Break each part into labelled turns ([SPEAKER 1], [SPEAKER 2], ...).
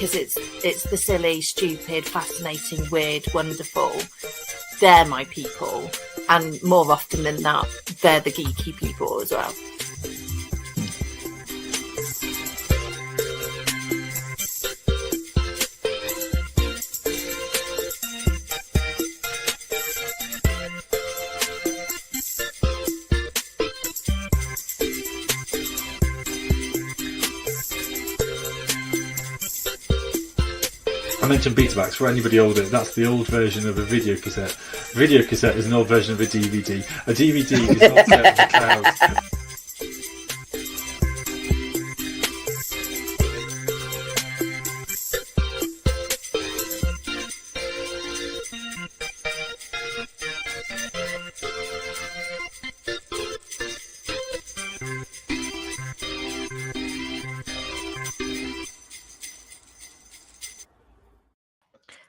[SPEAKER 1] because it's the silly, stupid, fascinating, weird, wonderful. They're my people, and more often than not, they're the geeky people as well.
[SPEAKER 2] I mentioned Betamax. For anybody older, that's the old version of a video cassette. A video cassette is an old version of a DVD. A DVD is not set in the cloud.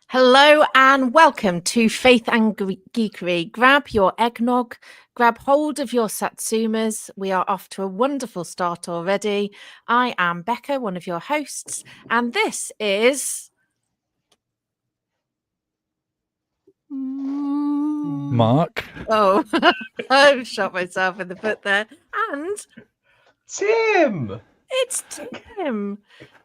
[SPEAKER 1] Hello and welcome to Faith and Geekery. Grab your eggnog, grab hold of your satsumas. We are off to a wonderful start already. I am Becca, one of your hosts, and this is...
[SPEAKER 3] Mark.
[SPEAKER 1] Oh, I've shot myself in the foot there. And...
[SPEAKER 4] Tim!
[SPEAKER 1] It's Tim.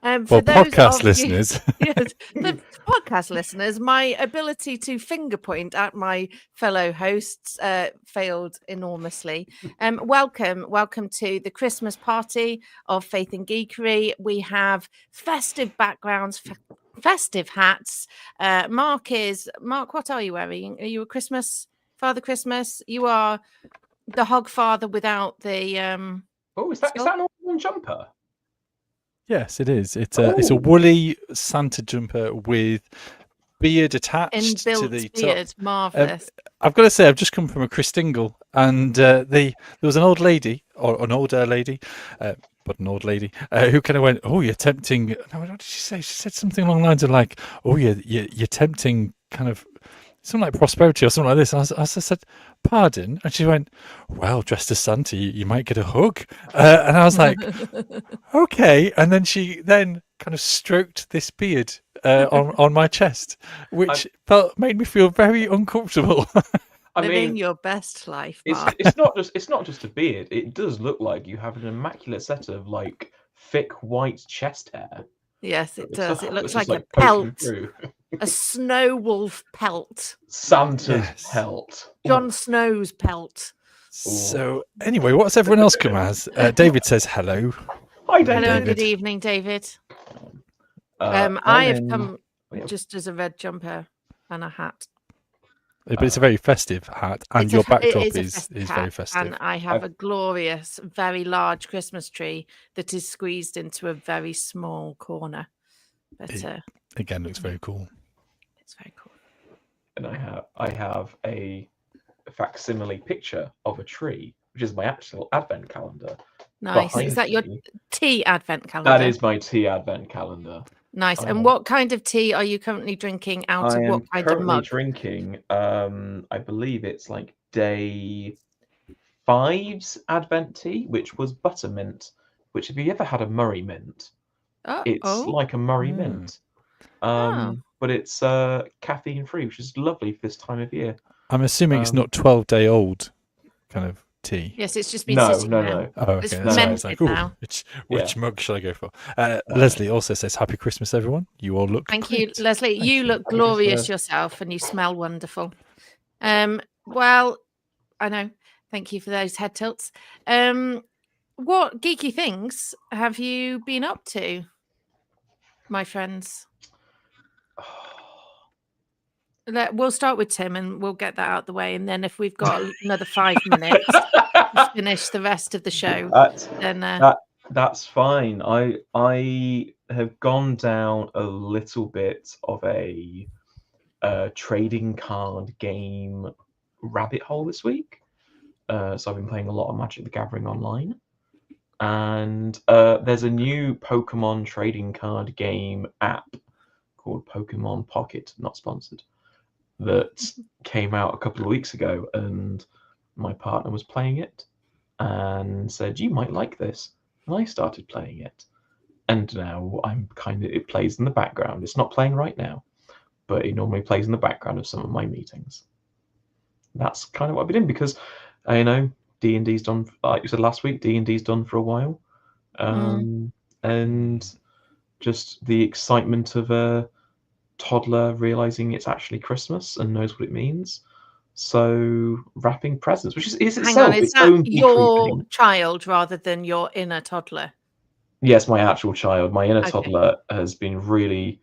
[SPEAKER 3] For podcast listeners.
[SPEAKER 1] Yes, the podcast listeners, my ability to finger point at my fellow hosts failed enormously. Welcome to the Christmas party of Faith and Geekery. We have festive backgrounds, festive hats. Mark, what are you wearing? Are you a Father Christmas? You are the hog father without the...
[SPEAKER 4] Oh, is that an orange jumper?
[SPEAKER 3] Yes, it is. It's a woolly Santa jumper with beard attached
[SPEAKER 1] inbuilt
[SPEAKER 3] to the
[SPEAKER 1] beard.
[SPEAKER 3] top.
[SPEAKER 1] Marvellous.
[SPEAKER 3] I've got to say, I've just come from a Christingle, and there was an old lady, or an older lady, but an old lady, who kind of went, "Oh, you're tempting." No, what did she say? She said something along the lines of like, "Oh, you're tempting kind of something like prosperity or something like this." And I said, "Pardon?" And she went, "Well, dressed as Santa, you might get a hug." And I was like, "Okay." And then she kind of stroked this beard on my chest, which made me feel very uncomfortable.
[SPEAKER 1] Living your best life, Mark.
[SPEAKER 4] It's not just a beard. It does look like you have an immaculate set of like thick white chest hair.
[SPEAKER 1] Yes, it does. It looks like a
[SPEAKER 4] poking
[SPEAKER 1] pelt.
[SPEAKER 4] through.
[SPEAKER 1] A snow wolf pelt.
[SPEAKER 4] Santa's pelt.
[SPEAKER 1] Jon Snow's pelt.
[SPEAKER 3] So anyway, what's everyone else come as? David says hello.
[SPEAKER 4] Hi, David.
[SPEAKER 1] Hello and good evening, David. I have come just as a red jumper and a hat.
[SPEAKER 3] But it's a very festive hat, and your backdrop is very festive.
[SPEAKER 1] And I have a glorious, very large Christmas tree that is squeezed into a very small corner. But
[SPEAKER 3] again, looks very cool.
[SPEAKER 1] It's very cool.
[SPEAKER 4] And I have a facsimile picture of a tree, which is my actual advent calendar.
[SPEAKER 1] Nice. Is that your tea advent calendar?
[SPEAKER 4] That is my tea advent calendar.
[SPEAKER 1] Nice. And what kind of tea are you currently drinking out of what kind of mug?
[SPEAKER 4] I'm drinking, I believe it's like day 5's advent tea, which was buttermint, which if you ever had a Murray mint, it's like a Murray mint. But it's caffeine free, which is lovely for this time of year.
[SPEAKER 3] I'm assuming it's not 12-day-old kind of tea.
[SPEAKER 1] Yes, it's just been sitting there.
[SPEAKER 3] No. Oh, okay.
[SPEAKER 1] It's fermented now.
[SPEAKER 3] Which mug shall I go for? Leslie also says, "Happy Christmas, everyone. You all look
[SPEAKER 1] Thank
[SPEAKER 3] great."
[SPEAKER 1] you, Leslie. You look glorious yourself, and you smell wonderful. Well, I know. Thank you for those head tilts. What geeky things have you been up to, my friends? We'll start with Tim and we'll get that out of the way. And then if we've got another 5 minutes to finish the rest of the show, then
[SPEAKER 4] that's fine. I have gone down a little bit of a trading card game rabbit hole this week. So I've been playing a lot of Magic the Gathering online. And there's a new Pokemon trading card game app called Pokemon Pocket, not sponsored, that came out a couple of weeks ago, and my partner was playing it and said, "You might like this." And I started playing it, and now it plays in the background. It's not playing right now, but it normally plays in the background of some of my meetings. That's kind of what I've been in, because D&D's done, like you said last week, D&D's done for a while. And just the excitement of a toddler realizing it's actually Christmas and knows what it means. So wrapping presents, which is
[SPEAKER 1] Hang on,
[SPEAKER 4] itself
[SPEAKER 1] is
[SPEAKER 4] its
[SPEAKER 1] that
[SPEAKER 4] own geekery
[SPEAKER 1] your
[SPEAKER 4] thing.
[SPEAKER 1] child rather than your inner toddler?
[SPEAKER 4] Yes, my actual child. My inner
[SPEAKER 1] Okay.
[SPEAKER 4] toddler has been really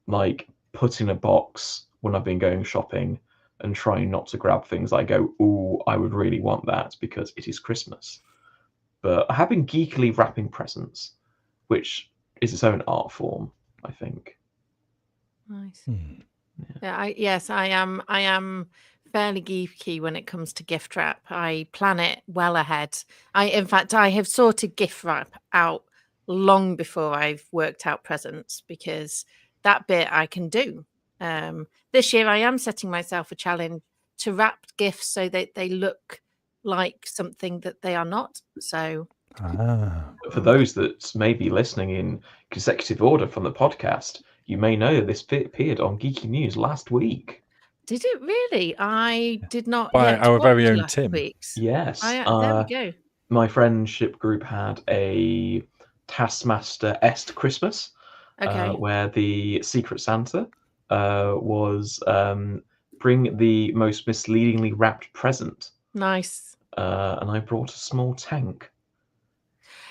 [SPEAKER 4] like put in a box when I've been going shopping and trying not to grab things. I go, ooh, I would really want that because it is Christmas. But I have been geekily wrapping presents, which is its own art form, I think.
[SPEAKER 1] Nice.
[SPEAKER 3] Hmm.
[SPEAKER 1] Yeah, I am fairly geeky when it comes to gift wrap. I plan it well ahead. In fact, I have sorted gift wrap out long before I've worked out presents, because that bit I can do. This year I am setting myself a challenge to wrap gifts so that they look like something that they are not. So
[SPEAKER 4] For those that may be listening in consecutive order from the podcast, you may know that this appeared on Geeky News last week.
[SPEAKER 1] did it really? I did not
[SPEAKER 3] By
[SPEAKER 1] yet
[SPEAKER 3] our very
[SPEAKER 1] watch
[SPEAKER 3] own
[SPEAKER 1] last
[SPEAKER 3] Tim.
[SPEAKER 1] week's.
[SPEAKER 4] Yes.
[SPEAKER 1] There we go.
[SPEAKER 4] My friendship group had a Taskmaster-esque Christmas,
[SPEAKER 1] Okay.
[SPEAKER 4] where the Secret Santa was bring the most misleadingly wrapped present.
[SPEAKER 1] Nice.
[SPEAKER 4] And I brought a small tank.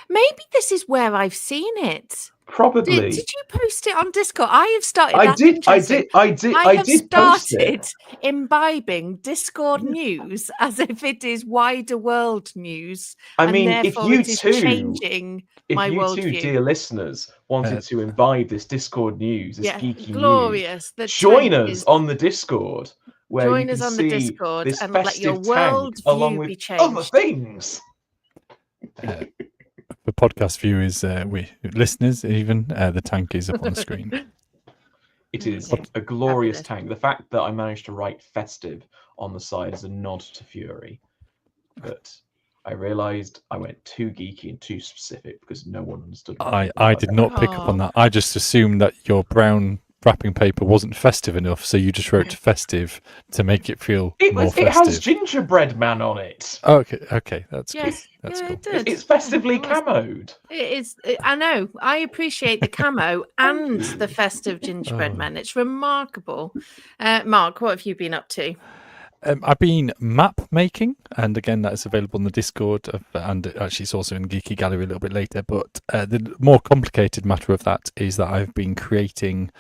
[SPEAKER 1] Maybe this is where I've seen it.
[SPEAKER 4] Probably.
[SPEAKER 1] Did you post it on Discord? I have started.
[SPEAKER 4] I
[SPEAKER 1] That's
[SPEAKER 4] did. I
[SPEAKER 1] interesting.
[SPEAKER 4] did. I did.
[SPEAKER 1] I
[SPEAKER 4] I
[SPEAKER 1] have
[SPEAKER 4] did post
[SPEAKER 1] started
[SPEAKER 4] it.
[SPEAKER 1] imbibing Discord news as if it is wider world news,
[SPEAKER 4] I
[SPEAKER 1] and
[SPEAKER 4] mean, if
[SPEAKER 1] therefore
[SPEAKER 4] you
[SPEAKER 1] it is
[SPEAKER 4] too,
[SPEAKER 1] changing my worldview.
[SPEAKER 4] dear listeners, wanted to imbibe this Discord news, this geeky
[SPEAKER 1] glorious.
[SPEAKER 4] news, join us on the Discord, where
[SPEAKER 1] join
[SPEAKER 4] you
[SPEAKER 1] us
[SPEAKER 4] can
[SPEAKER 1] on the
[SPEAKER 4] see
[SPEAKER 1] Discord
[SPEAKER 4] this
[SPEAKER 1] and let your
[SPEAKER 4] festive tank along
[SPEAKER 1] worldview be
[SPEAKER 4] with
[SPEAKER 1] changed.
[SPEAKER 4] other things.
[SPEAKER 3] For podcast viewers, listeners, even the tank is up on the screen.
[SPEAKER 4] It is
[SPEAKER 1] Okay.
[SPEAKER 4] a glorious
[SPEAKER 1] Fabulous.
[SPEAKER 4] tank. The fact that I managed to write festive on the side is a nod to Fury. But I realised I went too geeky and too specific because no one understood.
[SPEAKER 3] I did not pick up on that. I just assumed that your brown wrapping paper wasn't festive enough, so you just wrote festive to make it feel more festive.
[SPEAKER 4] It has gingerbread man on it.
[SPEAKER 3] Okay, that's
[SPEAKER 1] Yes,
[SPEAKER 3] good. That's
[SPEAKER 1] yeah,
[SPEAKER 3] cool.
[SPEAKER 1] it did.
[SPEAKER 4] It's festively
[SPEAKER 1] It was.
[SPEAKER 4] camoed.
[SPEAKER 1] It is. I know. I appreciate the camo and the festive gingerbread
[SPEAKER 3] Oh.
[SPEAKER 1] man. It's remarkable. Mark, what have you been up to?
[SPEAKER 3] I've been map making, and again, that is available on the Discord, and actually it's also in Geeky Gallery a little bit later. But the more complicated matter of that is that I've been creating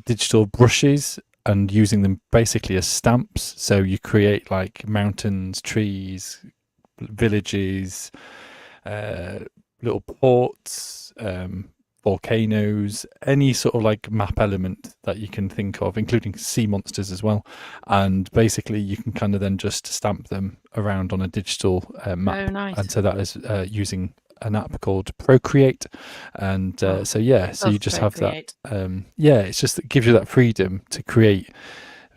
[SPEAKER 3] digital brushes and using them basically as stamps. So you create like mountains, trees, villages, little ports, volcanoes, any sort of like map element that you can think of, including sea monsters as well. And basically you can kind of then just stamp them around on a digital map.
[SPEAKER 1] Oh, nice.
[SPEAKER 3] And so that is using an app called Procreate. And so you just have that. It's just, it gives you that freedom to create,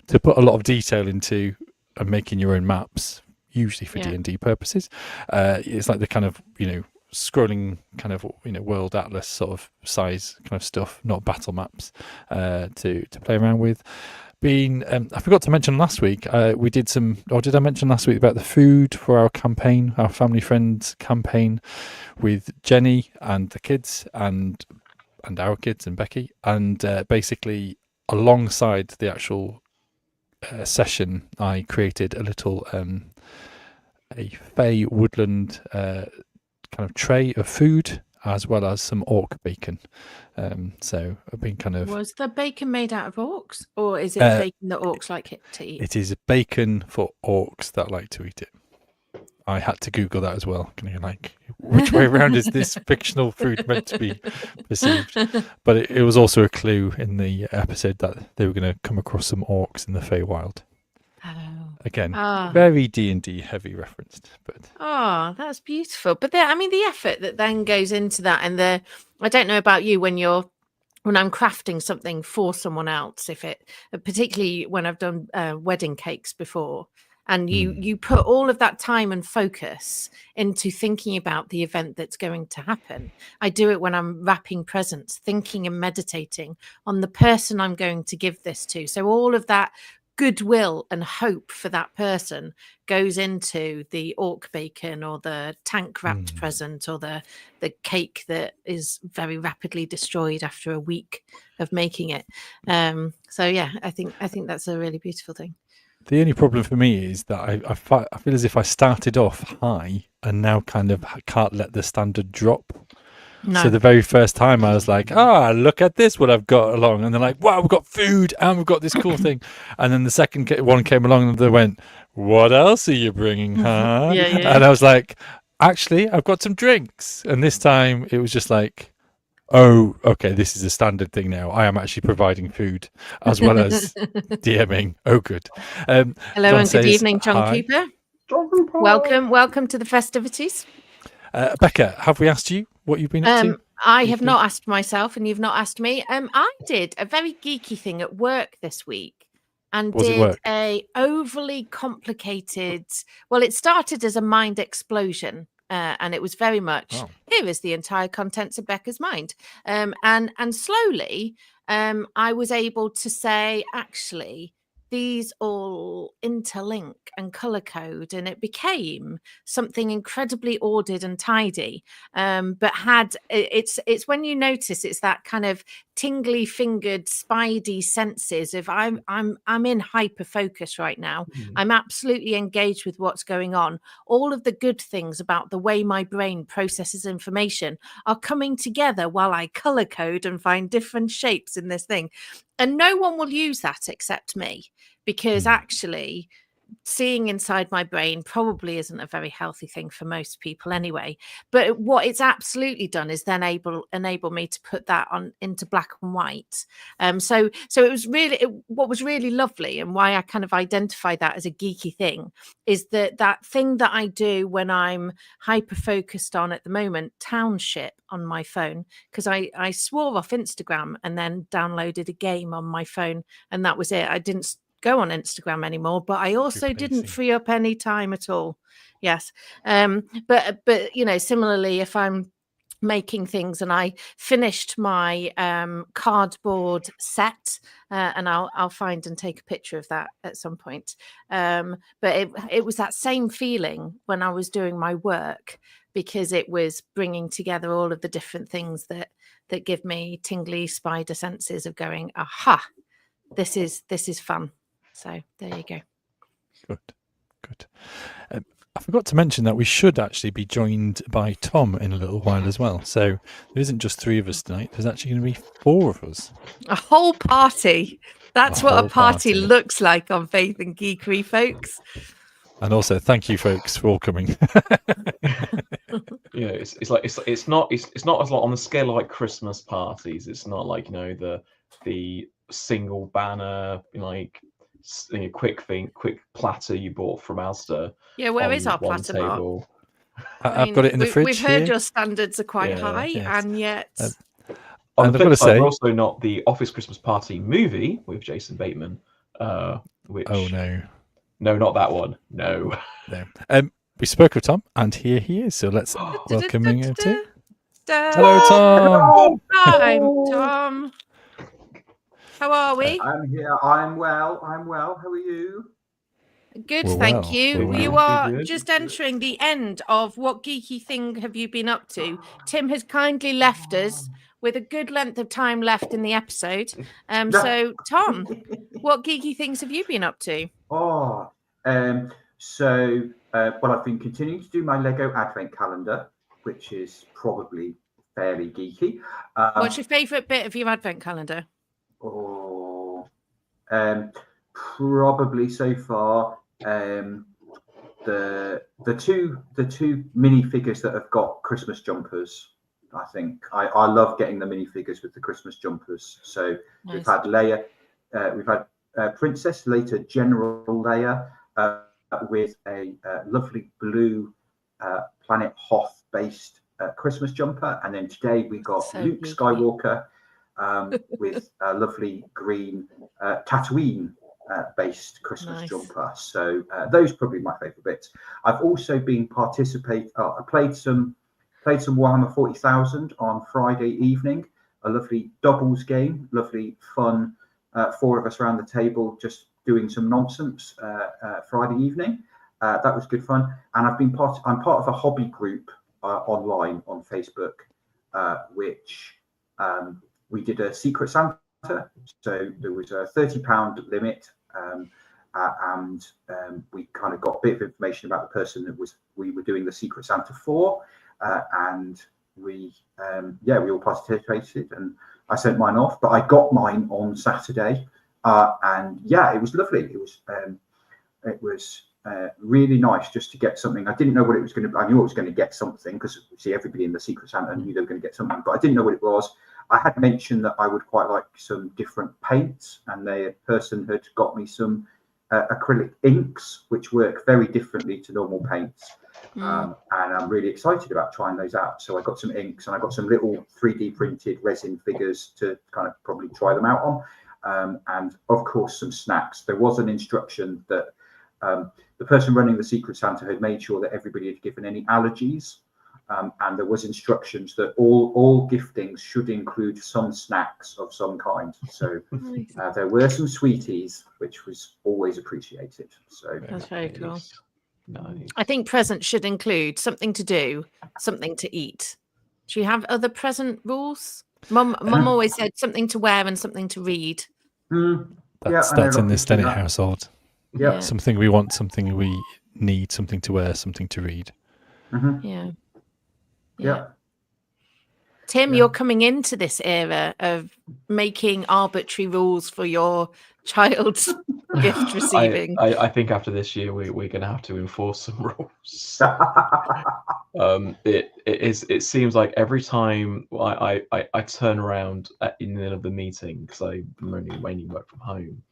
[SPEAKER 3] to put a lot of detail into and making your own maps, usually for D&D purposes. It's like the kind of, scrolling kind of world atlas sort of size kind of stuff, not battle maps to play around with. I forgot to mention last week we did some, or did I mention last week about the food for our campaign, our family friends campaign with Jenny and the kids and our kids and Becky, and basically alongside the actual session I created a little a Fey woodland kind of tray of food, as well as some orc bacon. So I've been kind of...
[SPEAKER 1] Was the bacon made out of orcs, or is it bacon that orcs like to eat?
[SPEAKER 3] It is bacon for orcs that like to eat it. I had to Google that as well. Which way around is this fictional food meant to be perceived? But it was also a clue in the episode that they were going to come across some orcs in the Feywild. Again, very D&D heavy referenced, but
[SPEAKER 1] that's beautiful. But the effort that then goes into that, and I don't know about you when I'm crafting something for someone else, particularly when I've done wedding cakes before, and you put all of that time and focus into thinking about the event that's going to happen. I do it when I'm wrapping presents, thinking and meditating on the person I'm going to give this to. So all of that goodwill and hope for that person goes into the orc bacon or the tank wrapped present or the cake that is very rapidly destroyed after a week of making it. So yeah, I think that's a really beautiful thing.
[SPEAKER 3] The only problem for me is that I feel as if I started off high and now kind of can't let the standard drop.
[SPEAKER 1] No.
[SPEAKER 3] So the very first time I was like, look at this, what I've got along. And they're like, wow, we've got food and we've got this cool thing. And then the second one came along and they went, what else are you bringing, huh?
[SPEAKER 1] Yeah.
[SPEAKER 3] And I was like, actually, I've got some drinks. And this time it was just like, oh, okay, this is a standard thing now. I am actually providing food as well as DMing. Oh, good.
[SPEAKER 1] Hello
[SPEAKER 3] John
[SPEAKER 1] and good
[SPEAKER 3] says,
[SPEAKER 1] evening, John
[SPEAKER 3] hi.
[SPEAKER 1] Cooper. Welcome to the festivities.
[SPEAKER 3] Becca, have we asked you what you've been up to?
[SPEAKER 1] I have not asked myself, and you've not asked me. I did a very geeky thing at work this week, and did a overly complicated. Well, it started as a mind explosion, and it was very much here is the entire contents of Becca's mind, and slowly, I was able to say actually, these all interlink and color code, and it became something incredibly ordered and tidy. But it's when you notice it's that kind of tingly fingered spidey senses of I'm in hyper focus right now. I'm absolutely engaged with what's going on. All of the good things about the way my brain processes information are coming together while I color code and find different shapes in this thing. And no one will use that except me, because actually seeing inside my brain probably isn't a very healthy thing for most people anyway. But what it's absolutely done is then enable me to put that on into black and white. So it was really what was really lovely, and why I kind of identify that as a geeky thing is that thing that I do when I'm hyper focused on at the moment, township on my phone, because I swore off Instagram and then downloaded a game on my phone, and that was it. I didn't go on Instagram anymore, but I also didn't free up any time at all. Yes. But similarly, if I'm making things and I finished my cardboard set, and I'll find and take a picture of that at some point. But it was that same feeling when I was doing my work, because it was bringing together all of the different things that give me tingly spider senses of going, aha, this is fun. So there you go.
[SPEAKER 3] Good. I forgot to mention that we should actually be joined by Tom in a little while as well. So there isn't just 3 of us tonight. There's actually going to be 4 of us.
[SPEAKER 1] A whole party. That's what a party looks like on Faith and Geekery, folks.
[SPEAKER 3] And also, thank you, folks, for all coming.
[SPEAKER 4] It's not as like on the scale of like Christmas parties. It's not like the single banner quick platter you bought from Asda.
[SPEAKER 1] Yeah, where is our platter, Mark?
[SPEAKER 3] I've got it in the fridge.
[SPEAKER 1] We've heard your standards are quite high, and yet.
[SPEAKER 4] On the flip side, we're also not the Office Christmas Party movie with Jason Bateman. Which no, not that one. No.
[SPEAKER 3] We spoke with Tom, and here he is. So let's welcome him to. Hello, Tom.
[SPEAKER 1] Hi, Tom. How are we?
[SPEAKER 5] I'm here. I'm well. How are you?
[SPEAKER 1] Good, thank you. You are just entering the end of what geeky thing have you been up to? Tim has kindly left us with a good length of time left in the episode. So, Tom, what geeky things have you been up to?
[SPEAKER 5] Well, I've been continuing to do my Lego Advent calendar, which is probably fairly geeky.
[SPEAKER 1] What's your favourite bit of your Advent calendar?
[SPEAKER 5] Probably so far the two minifigures that have got Christmas jumpers. I think I love getting the minifigures with the Christmas jumpers. So nice. We've had Leia, we've had Princess, later General Leia, with a lovely blue Planet Hoth based Christmas jumper, and then today we got Luke Skywalker with a lovely green Tatooine based Christmas
[SPEAKER 1] Nice.
[SPEAKER 5] jumper. So those are probably my favourite bits. I've also been I played some Warhammer 40,000 on Friday evening. A lovely doubles game, lovely fun. 4 of us around the table just doing some nonsense Friday evening. That was good fun. And I'm part of a hobby group online on Facebook, which we did a Secret Santa. So there was a £30 limit, and we kind of got a bit of information about the person that we were doing the Secret Santa for, and we all participated, and I sent mine off, but I got mine on Saturday, and yeah, it was lovely. It was really nice just to get something. I didn't know what it was going to be. I knew I was going to get something because see, everybody in the Secret Santa knew they were going to get something, but I didn't know what it was. I had mentioned that I would quite like some different paints, and the person had got me some acrylic inks, which work very differently to normal paints. And I'm really excited about trying those out. So I got some inks, and I got some little 3D printed resin figures to kind of probably try them out on. And of course, some snacks. There was an instruction that the person running the Secret Santa had made sure that everybody had given any allergies. And there was instructions that all giftings should include some snacks of some kind. So there were some sweeties, which was always appreciated. So
[SPEAKER 1] That's very cool.
[SPEAKER 4] Nice.
[SPEAKER 1] I think presents should include something to do, something to eat. Do you have other present rules? Mum always said something to wear and something to read.
[SPEAKER 3] That's in the Stennett household.
[SPEAKER 5] Yeah.
[SPEAKER 3] Something we want, something we need, something to wear, something to read.
[SPEAKER 1] Yeah. Tim, you're coming into this era of making arbitrary rules for your child's gift receiving.
[SPEAKER 4] I think after this year we're going to have to enforce some rules. It seems like every time I turn around in the middle of the meeting, because I mainly work from home,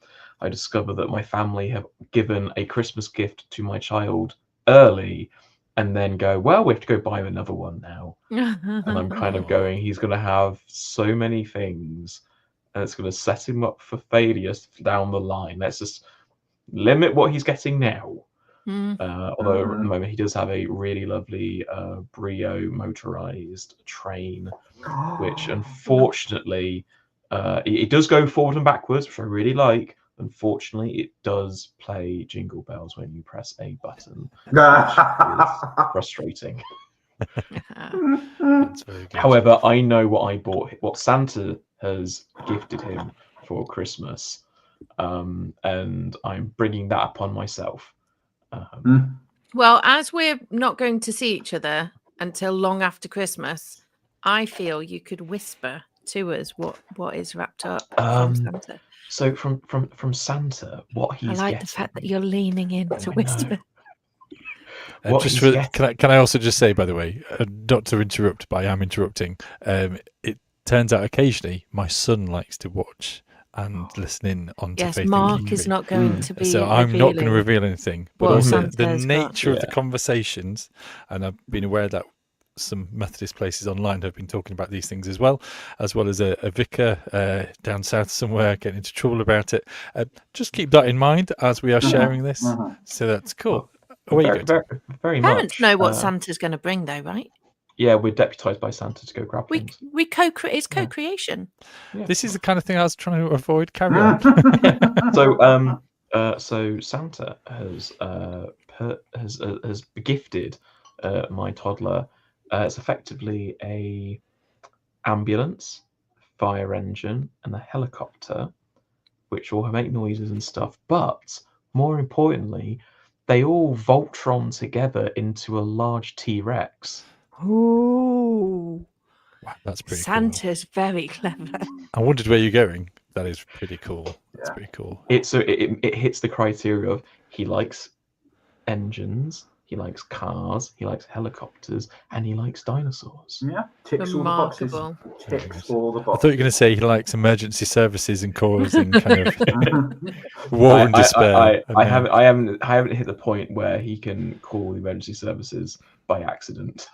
[SPEAKER 4] I discover that my family have given a Christmas gift to my child early, and then go, well, we have to go buy another one now. And I'm kind of going, he's going to have so many things, and it's going to set him up for failure down the line. Let's just limit what he's getting now. Although at the moment he does have a really lovely Brio motorized train, which unfortunately it does go forward and backwards, which I really like. Unfortunately, it does play jingle bells when you press a button, which is frustrating.
[SPEAKER 3] That's very good.
[SPEAKER 4] However, I know what Santa has gifted him for Christmas, and I'm bringing that upon myself.
[SPEAKER 1] Well, as we're not going to see each other until long after Christmas, I feel you could whisper to us what is wrapped up from Santa.
[SPEAKER 4] So from Santa, what he's
[SPEAKER 1] I like
[SPEAKER 4] getting,
[SPEAKER 1] the fact that you're leaning in to whisper.
[SPEAKER 3] Can I also just say, by the way, not to interrupt, but I am interrupting. It turns out occasionally my son likes to watch and listen in on
[SPEAKER 1] Yes,
[SPEAKER 3] Faith
[SPEAKER 1] Mark
[SPEAKER 3] Geekery.
[SPEAKER 1] is not going to be.
[SPEAKER 3] So I'm not going to reveal anything. But
[SPEAKER 1] what
[SPEAKER 3] also
[SPEAKER 1] Santa's
[SPEAKER 3] the
[SPEAKER 1] got.
[SPEAKER 3] nature of the conversations, and I've been aware that some Methodist places online have been talking about these things as well as a vicar down south somewhere getting into trouble about it. Just keep that in mind as we are sharing this. So that's cool. Away you go.
[SPEAKER 4] Very
[SPEAKER 1] Parents
[SPEAKER 4] much.
[SPEAKER 1] know what Santa's going to bring, though, right?
[SPEAKER 4] Yeah, we're deputized by Santa to go grab things.
[SPEAKER 1] It's co-creation.
[SPEAKER 4] Yeah.
[SPEAKER 3] This is the kind of thing I was trying to avoid. Carry on.
[SPEAKER 4] So Santa has gifted my toddler. It's effectively a ambulance, fire engine, and a helicopter, which all make noises and stuff. But more importantly, they all Voltron together into a large T-Rex.
[SPEAKER 1] Ooh.
[SPEAKER 3] Wow, that's pretty
[SPEAKER 1] Santa's very clever.
[SPEAKER 3] I wondered where you're going. That is pretty cool. That's pretty cool.
[SPEAKER 4] It hits the criteria of he likes engines, he likes cars, he likes helicopters, and he likes dinosaurs.
[SPEAKER 5] Yeah, ticks all the boxes. Ticks all the
[SPEAKER 3] I
[SPEAKER 5] boxes.
[SPEAKER 3] thought you were going to say he likes emergency services and causing kind of war and despair.
[SPEAKER 4] I haven't hit the point where he can call the emergency services by accident.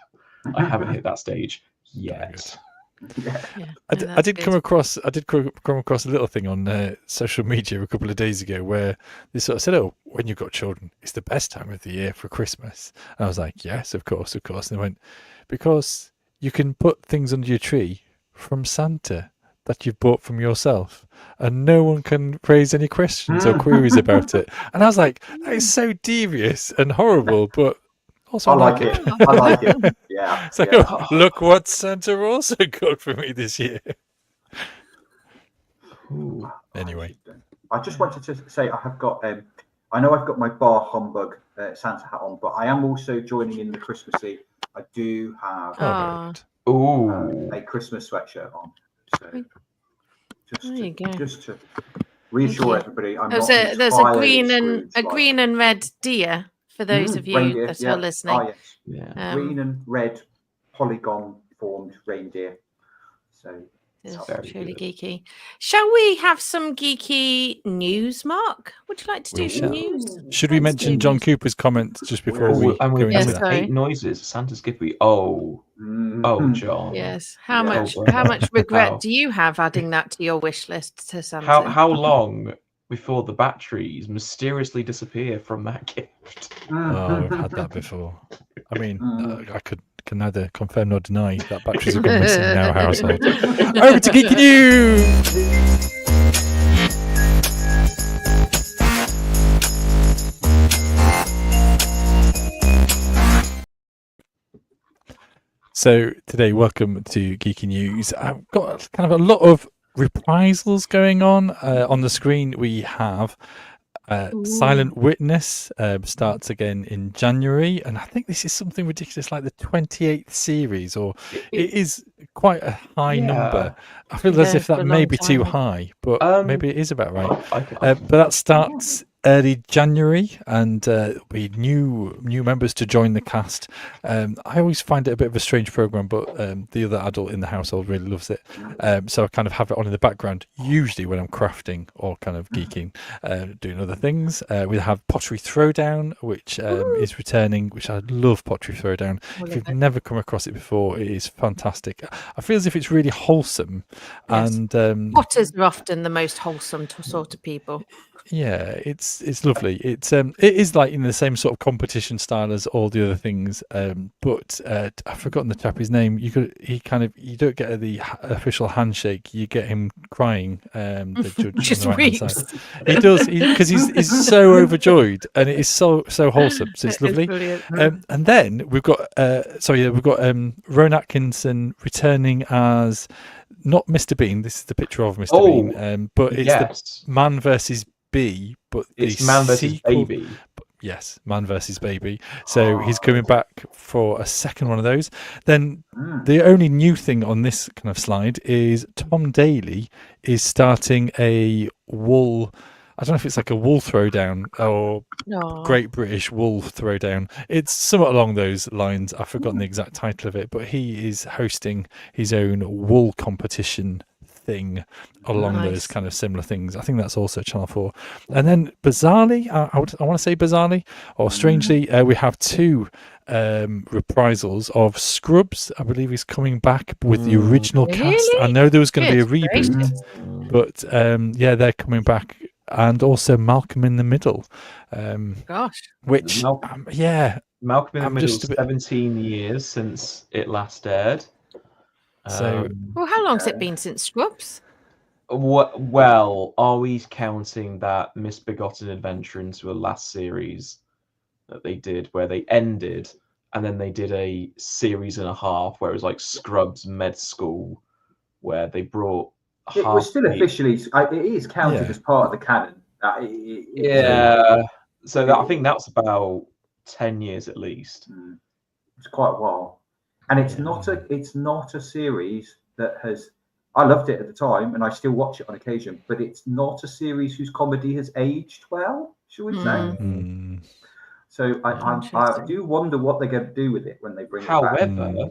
[SPEAKER 4] I haven't hit that stage yet.
[SPEAKER 3] I did come across a little thing on social media a couple of days ago where they sort of said, "Oh, when you've got children, it's the best time of the year for Christmas." And I was like, "Yes, of course." And they went, "Because you can put things under your tree from Santa that you've bought from yourself, and no one can raise any questions or queries about it." And I was like, "That is so devious and horrible," but also I like it.
[SPEAKER 5] I like it. Yeah.
[SPEAKER 3] It's like, oh, look what Santa also got for me this year.
[SPEAKER 4] Ooh.
[SPEAKER 3] Anyway,
[SPEAKER 5] I just wanted to say I have got. I know I've got my bar humbug Santa hat on, but I am also joining in the Christmassy. I do have a Christmas sweatshirt on. So just to reassure everybody, I'm not entirely
[SPEAKER 1] there's a green and red deer for those of you
[SPEAKER 5] reindeer,
[SPEAKER 1] that are listening.
[SPEAKER 5] Oh, yes. Green and red polygon formed reindeer. So
[SPEAKER 1] it's truly geeky. Shall we have some geeky news, Mark? Would you like to do some news?
[SPEAKER 3] Should we mention John Cooper's comment just before we go into that?
[SPEAKER 4] 8 noises, Santa's Skippy. Oh, John.
[SPEAKER 1] Yes. How much regret do you have adding that to your wish list to Santa?
[SPEAKER 4] How long before the batteries mysteriously disappear from that gift?
[SPEAKER 3] Oh, we've had that before. I mean, I can neither confirm nor deny that batteries have been missing in our household. Over to Geeky News! So today, welcome to Geeky News. I've got kind of a lot of reprisals going on. On the screen, we have Silent Witness starts again in January, and I think this is something ridiculous like the 28th series, or it is quite a high number. I feel as if that may be too high, but maybe it is about right. But that starts early January, and there'll be new members to join the cast. I always find it a bit of a strange program, but the other adult in the household really loves it, so I kind of have it on in the background, usually when I'm crafting or kind of geeking, doing other things. We have Pottery Throwdown, which is returning, which I love. Pottery Throwdown, if you've never come across it before, it is fantastic. I feel as if it's really wholesome. And
[SPEAKER 1] potters are often the most wholesome sort of people.
[SPEAKER 3] Yeah, it's lovely. It is like in the same sort of competition style as all the other things, but I've forgotten the chap's name. You don't get the official handshake. You get him crying. The judge
[SPEAKER 1] just
[SPEAKER 3] on the right-hand
[SPEAKER 1] weeps.
[SPEAKER 3] side. He does, because he's so overjoyed, and it is so wholesome. So it's lovely. And then we've got Rowan Atkinson returning as not Mr. Bean. This is the picture of Mr. Bean, but it's the Man versus Bee, but
[SPEAKER 4] it's Man versus Baby.
[SPEAKER 3] Yes, Man versus Baby. So he's coming back for a second one of those. Then the only new thing on this kind of slide is Tom Daly is starting a wool. I don't know if it's like a wool throwdown or Great British Wool Throwdown. It's somewhat along those lines. I've forgotten the exact title of it, but he is hosting his own wool competition thing along those kind of similar things. I think that's also Channel 4. And then bizarrely, I want to say bizarrely or strangely, we have two reprisals of Scrubs. I believe he's coming back with the original cast. I know there was going to be a reboot, but they're coming back. And also Malcolm in the Middle. Which
[SPEAKER 4] Malcolm in the Middle, 17 years since it last aired.
[SPEAKER 3] So,
[SPEAKER 1] how long's it been since Scrubs?
[SPEAKER 4] Well, are we counting that misbegotten adventure into a last series that they did, where they ended, and then they did a series and a half where it was like Scrubs Med School, where they brought.
[SPEAKER 5] It was still officially. It is counted as part of the canon.
[SPEAKER 4] So I think that's about 10 years at least.
[SPEAKER 5] It's quite a while. And it's not a series that has. I loved it at the time, and I still watch it on occasion. But it's not a series whose comedy has aged well, shall we say? So I do wonder what they're going to do with it when they bring it back.
[SPEAKER 4] However,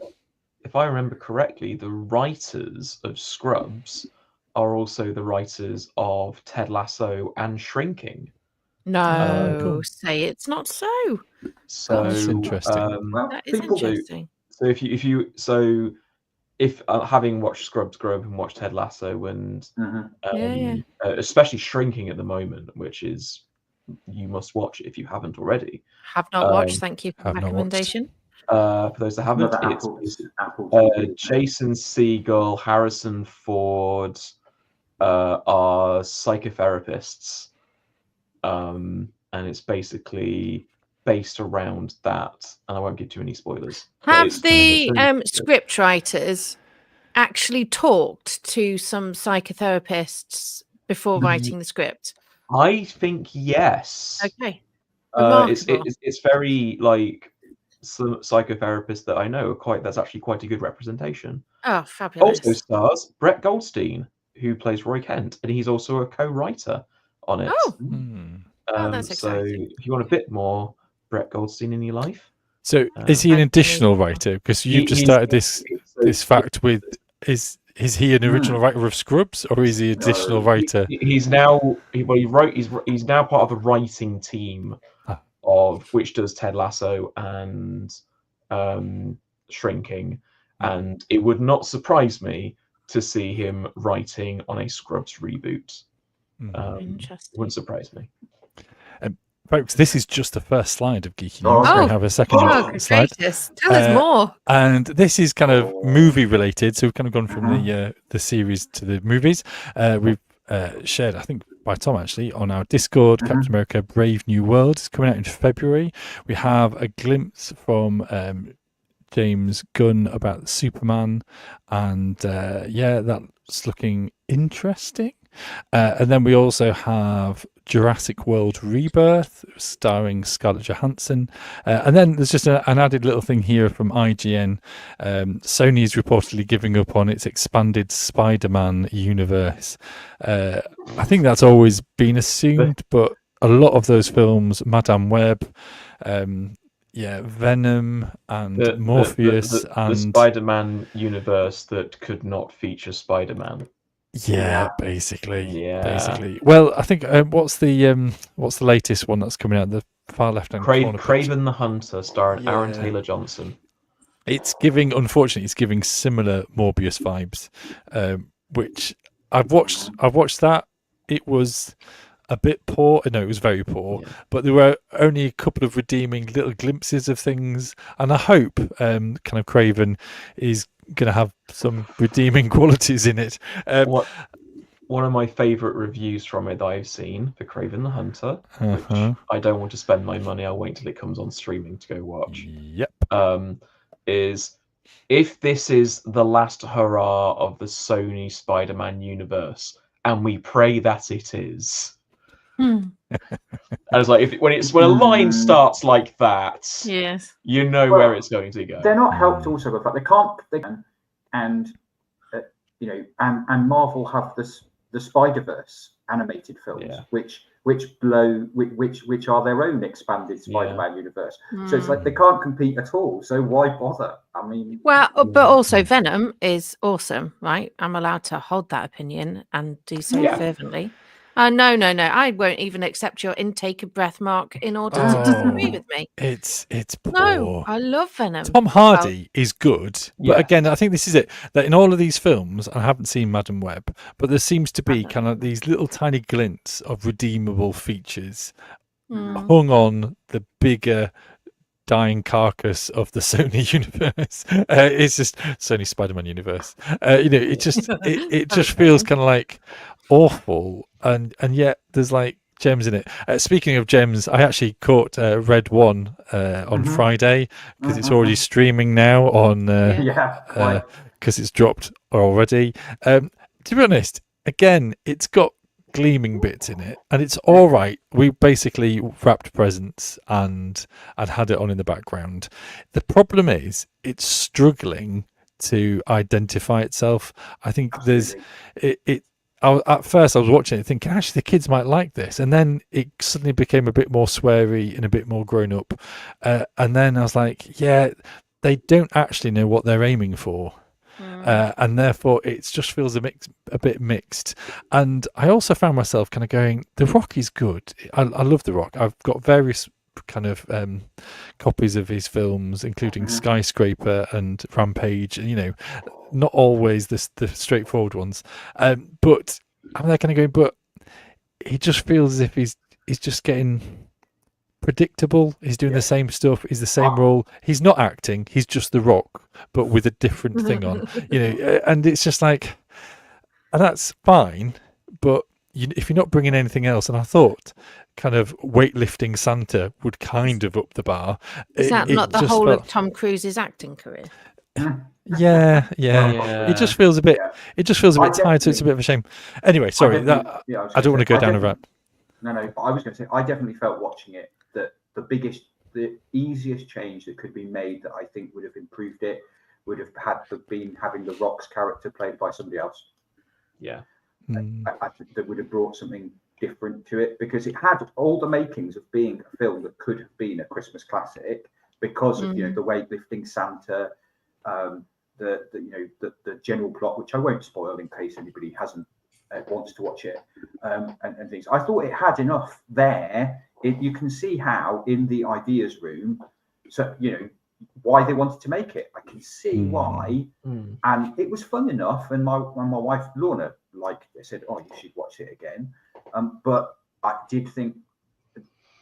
[SPEAKER 4] if I remember correctly, the writers of Scrubs are also the writers of Ted Lasso and Shrinking.
[SPEAKER 1] No, say it's not so.
[SPEAKER 4] So
[SPEAKER 3] that's interesting.
[SPEAKER 1] That is interesting.
[SPEAKER 4] So if having watched Scrubs Grub and watched Ted Lasso and especially Shrinking at the moment, which is you must watch if you haven't already.
[SPEAKER 1] Have not watched. Thank you for the
[SPEAKER 3] have not watched.
[SPEAKER 1] recommendation.
[SPEAKER 4] For those that haven't,
[SPEAKER 5] Another
[SPEAKER 4] it's
[SPEAKER 5] Apple TV.
[SPEAKER 4] Jason Segel, Harrison Ford are psychotherapists, and it's basically based around that. And I won't give too many spoilers.
[SPEAKER 1] Have the script writers actually talked to some psychotherapists before writing the script?
[SPEAKER 4] I think yes.
[SPEAKER 1] Okay.
[SPEAKER 4] It's very like some psychotherapists that I know are that's actually quite a good representation.
[SPEAKER 1] Oh, fabulous.
[SPEAKER 4] Also stars Brett Goldstein, who plays Roy Kent, and he's also a co-writer on it.
[SPEAKER 1] Oh, that's
[SPEAKER 4] so
[SPEAKER 1] exciting.
[SPEAKER 4] if you want a bit more Brett Goldstein in your life.
[SPEAKER 3] So is he an additional writer? Because you've just started this fact with is he an original writer of Scrubs, or is he an additional writer?
[SPEAKER 4] He's now he's now part of the writing team of which does Ted Lasso and Shrinking, and it would not surprise me to see him writing on a Scrubs reboot.
[SPEAKER 1] Interesting.
[SPEAKER 4] It wouldn't surprise me.
[SPEAKER 3] Folks, this is just the first slide of Geeky News.
[SPEAKER 5] Oh.
[SPEAKER 3] We're going to have a second slide.
[SPEAKER 1] Tell us more.
[SPEAKER 3] And this is kind of movie related. So we've kind of gone from the series to the movies. We've shared, I think, by Tom actually, on our Discord, Captain America Brave New World. It's coming out in February. We have a glimpse from James Gunn about Superman. And that's looking interesting. And then we also have Jurassic World Rebirth, starring Scarlett Johansson. And then there's just an added little thing here from IGN. Sony is reportedly giving up on its expanded Spider-Man universe. I think that's always been assumed, but a lot of those films, Madame Web, Venom and Morpheus,
[SPEAKER 4] the Spider-Man universe that could not feature Spider-Man.
[SPEAKER 3] Basically. Well, I think what's the latest one that's coming out? The far left-hand corner.
[SPEAKER 4] Craven the Hunter, starring Aaron Taylor Johnson.
[SPEAKER 3] Unfortunately, it's giving similar Morbius vibes, which I've watched that. It was a bit poor. No, it was very poor, but there were only a couple of redeeming little glimpses of things, and I hope kind of Craven is going to have some redeeming qualities in it.
[SPEAKER 4] One of my favorite reviews from it that I've seen for Craven the Hunter, which I don't want to spend my money, I'll wait till it comes on streaming to go watch. Is if this is the last hurrah of the Sony Spider-Man universe, and we pray that it is. I was like, when a line starts like that, you know where it's going to go.
[SPEAKER 5] They're not helped also by the fact and Marvel have the Spider-Verse animated films, which are their own expanded Spider-Man universe. So it's like they can't compete at all. So why bother? I mean,
[SPEAKER 1] well, but also Venom is awesome, right? I'm allowed to hold that opinion and do so fervently. No. I won't even accept your intake of breath, Mark, in order to disagree with me.
[SPEAKER 3] It's poor.
[SPEAKER 1] No, I love Venom.
[SPEAKER 3] Tom Hardy is good. But again, I think this is it. That in all of these films, I haven't seen Madam Web, but there seems to be kind of these little tiny glints of redeemable features hung on the bigger dying carcass of the Sony universe. It's just Sony Spider-Man universe. It just feels kind of like awful, and yet there's like gems in it. Speaking of gems, I actually caught Red One on Friday because it's already streaming now on because it's dropped already. To be honest, again, it's got gleaming bits in it, and it's all right. We basically wrapped presents and had it on in the background. The problem is it's struggling to identify itself. I think at first I was watching it thinking, actually, the kids might like this. And then it suddenly became a bit more sweary and a bit more grown up. And then I was like, they don't actually know what they're aiming for. And therefore it just feels a bit mixed. And I also found myself kind of going, The Rock is good. I love The Rock. I've got various kind of copies of his films, including Skyscraper and Rampage, and not always the straightforward ones. But I'm there kind of going, but he just feels as if he's just getting predictable. He's doing the same stuff. He's the same role. He's not acting. He's just The Rock, but with a different thing on. And it's just like, and that's fine. But if you're not bringing anything else, and I thought kind of weightlifting Santa would kind of up the bar.
[SPEAKER 1] Is that not the whole of Tom Cruise's acting career?
[SPEAKER 3] Yeah. It just feels a bit. It just feels a bit tired. So it's a bit of a shame. Anyway, sorry. I don't want to go down a rant.
[SPEAKER 5] No. But I was going to say I definitely felt watching it that the easiest change that could be made that I think would have improved it would have been having the Rock's character played by somebody else.
[SPEAKER 4] Yeah.
[SPEAKER 5] I think that would have brought something different to it, because it had all the makings of being a film that could have been a Christmas classic because of the weightlifting Santa, the general plot, which I won't spoil in case anybody wants to watch it, and things. I thought it had enough there. You can see how in the ideas room, so why they wanted to make it. I can see why, and it was fun enough. And my wife Lorna said, "Oh, you should watch it again." But I did think,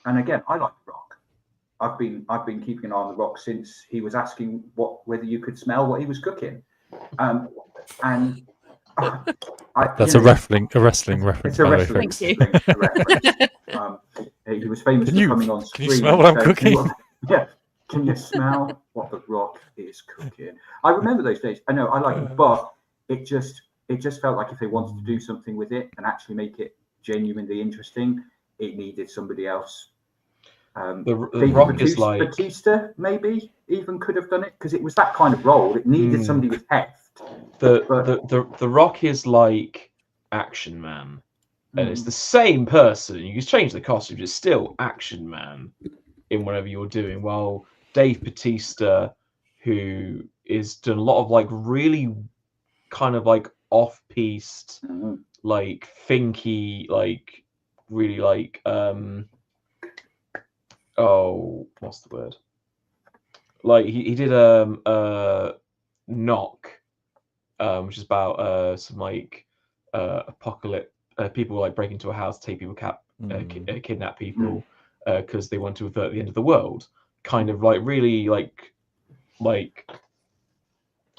[SPEAKER 5] and again, I like The Rock. I've been keeping an eye on The Rock since he was asking whether you could smell what he was cooking, and
[SPEAKER 3] that's a wrestling reference.
[SPEAKER 5] It's a wrestling reference. He was famous for coming on screen.
[SPEAKER 3] Can you smell what I'm cooking?
[SPEAKER 5] Can you smell what The Rock is cooking? I remember those days. I know I like it, but it just felt like if they wanted to do something with it and actually make it genuinely interesting, it needed somebody else.
[SPEAKER 4] The Rock is like
[SPEAKER 5] Batista, maybe even could have done it, because it was that kind of role. It needed somebody with heft.
[SPEAKER 4] The Rock is like Action Man, and it's the same person. You can change the costume, it's still Action Man in whatever you're doing. While Dave Bautista, who is done a lot of like really kind of like off-piste, like thinky, like really like what's the word? Like he did Knock, which is about some like apocalypse. People like break into a house, take people, kidnap people because they want to avert the end of the world. Kind of like really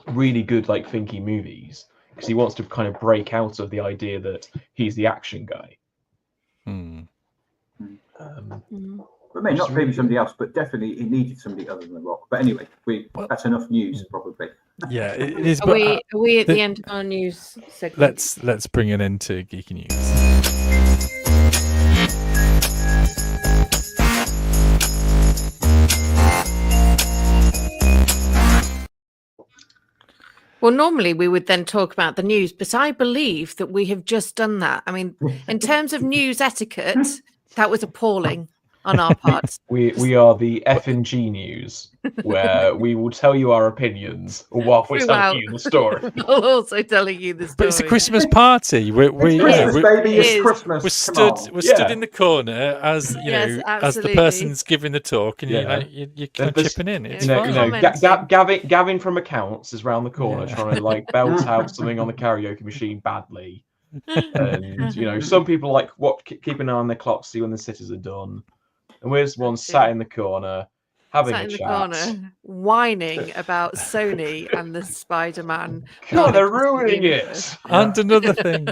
[SPEAKER 4] really good like thinky movies, because he wants to kind of break out of the idea that he's the action guy.
[SPEAKER 5] But maybe not maybe somebody else, but definitely it needed somebody other than The Rock. But anyway, that's enough news probably.
[SPEAKER 3] Yeah, it is.
[SPEAKER 1] Are we at the end of our news segment?
[SPEAKER 3] Let's bring an end to geeky news.
[SPEAKER 1] Well, normally we would then talk about the news, but I believe that we have just done that. I mean, in terms of news etiquette, that was appalling on our part.
[SPEAKER 4] We are the F&G news, where we will tell you our opinions while we're telling you the story.
[SPEAKER 1] We're also telling you the story.
[SPEAKER 3] But it's a Christmas party.
[SPEAKER 5] It's Christmas.
[SPEAKER 3] We're stood in the corner as as the person's giving the talk, and you're kind of chipping in. It's
[SPEAKER 4] Gavin from accounts is round the corner trying to like belt out something on the karaoke machine badly, and some people like keep an eye on their clocks, see when the sitters are done. And where's one sat in the corner, having a chat,
[SPEAKER 1] whining about Sony and the Spider-Man.
[SPEAKER 4] God, they're ruining it.
[SPEAKER 3] And another thing.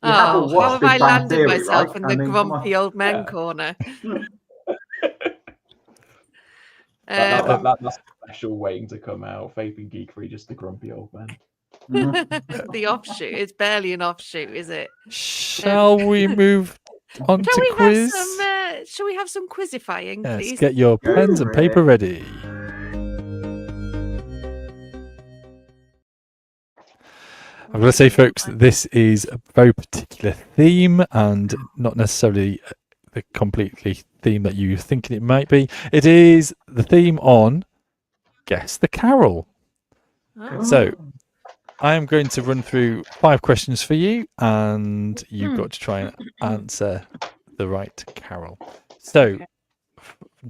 [SPEAKER 1] How have I landed myself in the grumpy old men corner?
[SPEAKER 4] That's a special waiting to come out. Faith and Geekery, just the grumpy old men.
[SPEAKER 1] The offshoot. It's barely an offshoot, is it?
[SPEAKER 3] Shall we move on to quiz?
[SPEAKER 1] Shall we have some quizifying, please?
[SPEAKER 3] Yes, get your pens and paper ready. I'm going to say, folks, that this is a very particular theme and not necessarily the completely theme that you're thinking it might be. It is the theme on Guess the Carol. So I am going to run through 5 questions for you, and you've got to try and answer the right carol. So,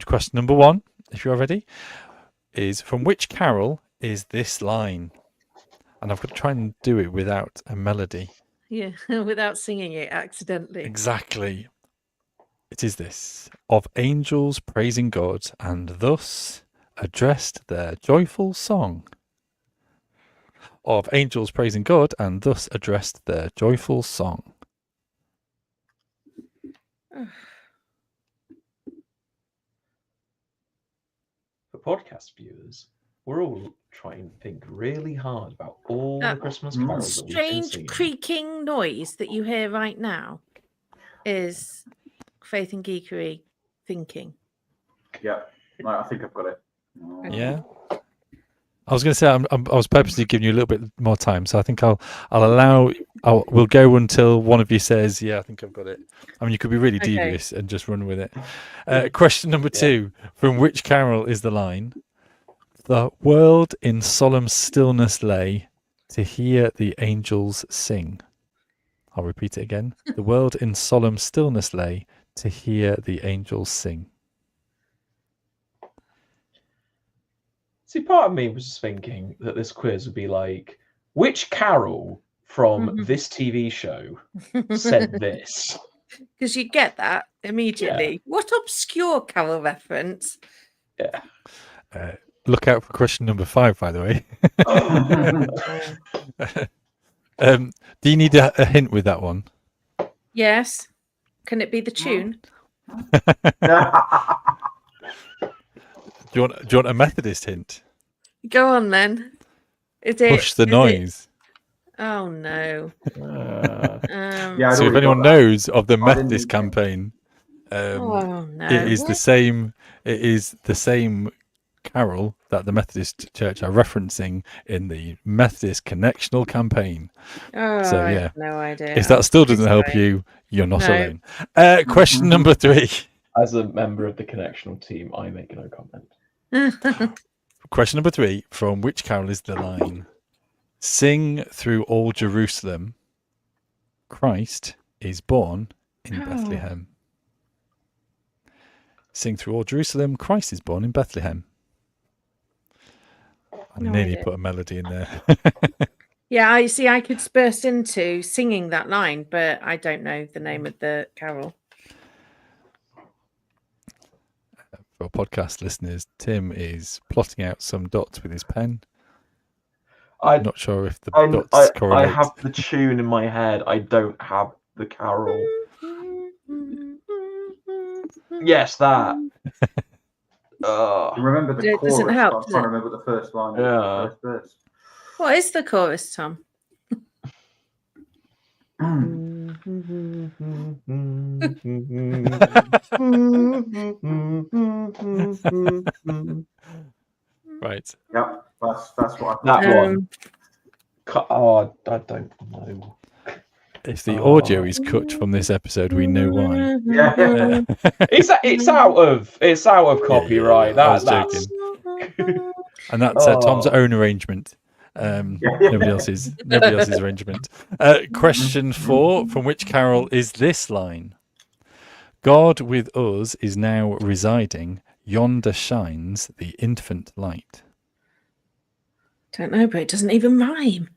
[SPEAKER 3] Question number 1, if you're ready, is from which carol is this line? And I've got to try and do it without a melody.
[SPEAKER 1] Yeah, without singing it accidentally.
[SPEAKER 3] Exactly. It is this. Of angels praising God, and thus addressed their joyful song. Of angels praising God, and thus addressed their joyful song.
[SPEAKER 4] For podcast viewers, we're all trying to think really hard about all the Christmas carols that we've been
[SPEAKER 1] Strange
[SPEAKER 4] singing.
[SPEAKER 1] creaking noise that you hear right now is Faith and Geekery thinking.
[SPEAKER 5] Yeah, I think I've got it.
[SPEAKER 3] Yeah. I was going to say I was purposely giving you a little bit more time, so I think we'll go until one of you says, "Yeah, I think I've got it." I mean, you could be really devious and just run with it. Question number 2: from which carol is the line? The world in solemn stillness lay to hear the angels sing. I'll repeat it again. The world in solemn stillness lay to hear the angels sing.
[SPEAKER 4] See, part of me was just thinking that this quiz would be like, which carol from this TV show said this?
[SPEAKER 1] Because you get that immediately. What obscure carol reference?
[SPEAKER 4] Yeah.
[SPEAKER 3] Look out for question number 5, by the way. Do you need a hint with that one?
[SPEAKER 1] Yes. Can it be the tune?
[SPEAKER 3] Do you want a Methodist hint?
[SPEAKER 1] Go on then. Is it?
[SPEAKER 3] Push the noise.
[SPEAKER 1] Oh no.
[SPEAKER 5] Yeah,
[SPEAKER 3] So if anyone knows of the Methodist campaign,
[SPEAKER 1] oh no.
[SPEAKER 3] it is the same. It is the same carol that the Methodist Church are referencing in the Methodist Connectional campaign.
[SPEAKER 1] Oh,
[SPEAKER 3] So
[SPEAKER 1] I
[SPEAKER 3] yeah,
[SPEAKER 1] have no idea.
[SPEAKER 3] if that still doesn't help you, you're not
[SPEAKER 1] No.
[SPEAKER 3] alone. Question number 3.
[SPEAKER 4] As a member of the Connectional team, I make no comment.
[SPEAKER 3] Question number 3. From which carol is the line? Sing through all Jerusalem, Christ is born in Bethlehem. Sing through all Jerusalem, Christ is born in Bethlehem. I nearly put a melody in there.
[SPEAKER 1] Yeah, I see. I could burst into singing that line, but I don't know the name of the carol.
[SPEAKER 3] For podcast listeners, Tim is plotting out some dots with his pen. I'm not sure if the dots correlate.
[SPEAKER 4] I have the tune in my head. I don't have the carol. Yes, that.
[SPEAKER 5] Remember the
[SPEAKER 1] It
[SPEAKER 5] chorus.
[SPEAKER 1] doesn't help,
[SPEAKER 5] I'm
[SPEAKER 1] does
[SPEAKER 5] trying to
[SPEAKER 1] it?
[SPEAKER 5] remember the first line.
[SPEAKER 4] Yeah.
[SPEAKER 5] Of the first verse.
[SPEAKER 1] What is the chorus, Tom?
[SPEAKER 3] Right.
[SPEAKER 5] Yep, that's what I
[SPEAKER 4] That one. Oh, I don't know.
[SPEAKER 3] If the audio is cut from this episode, we know why.
[SPEAKER 5] Yeah.
[SPEAKER 4] It's out of copyright.
[SPEAKER 3] I was
[SPEAKER 4] That's
[SPEAKER 3] joking. And that's Tom's own arrangement. Nobody else's arrangement. Question 4: from which carol is this line? God with us is now residing. Yonder shines the infant light.
[SPEAKER 1] Don't know, but it doesn't even rhyme.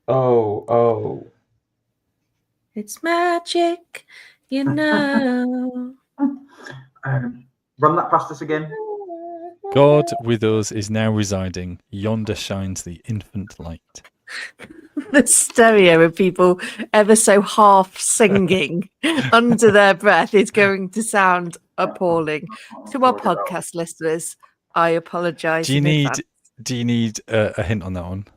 [SPEAKER 4] Oh.
[SPEAKER 1] It's magic, you know.
[SPEAKER 5] Run that past us again.
[SPEAKER 3] God with us is now residing. Yonder shines the infant light.
[SPEAKER 1] The stereo of people ever so half singing under their breath is going to sound appalling. To our podcast listeners, I apologise.
[SPEAKER 3] Do you need a hint on that one?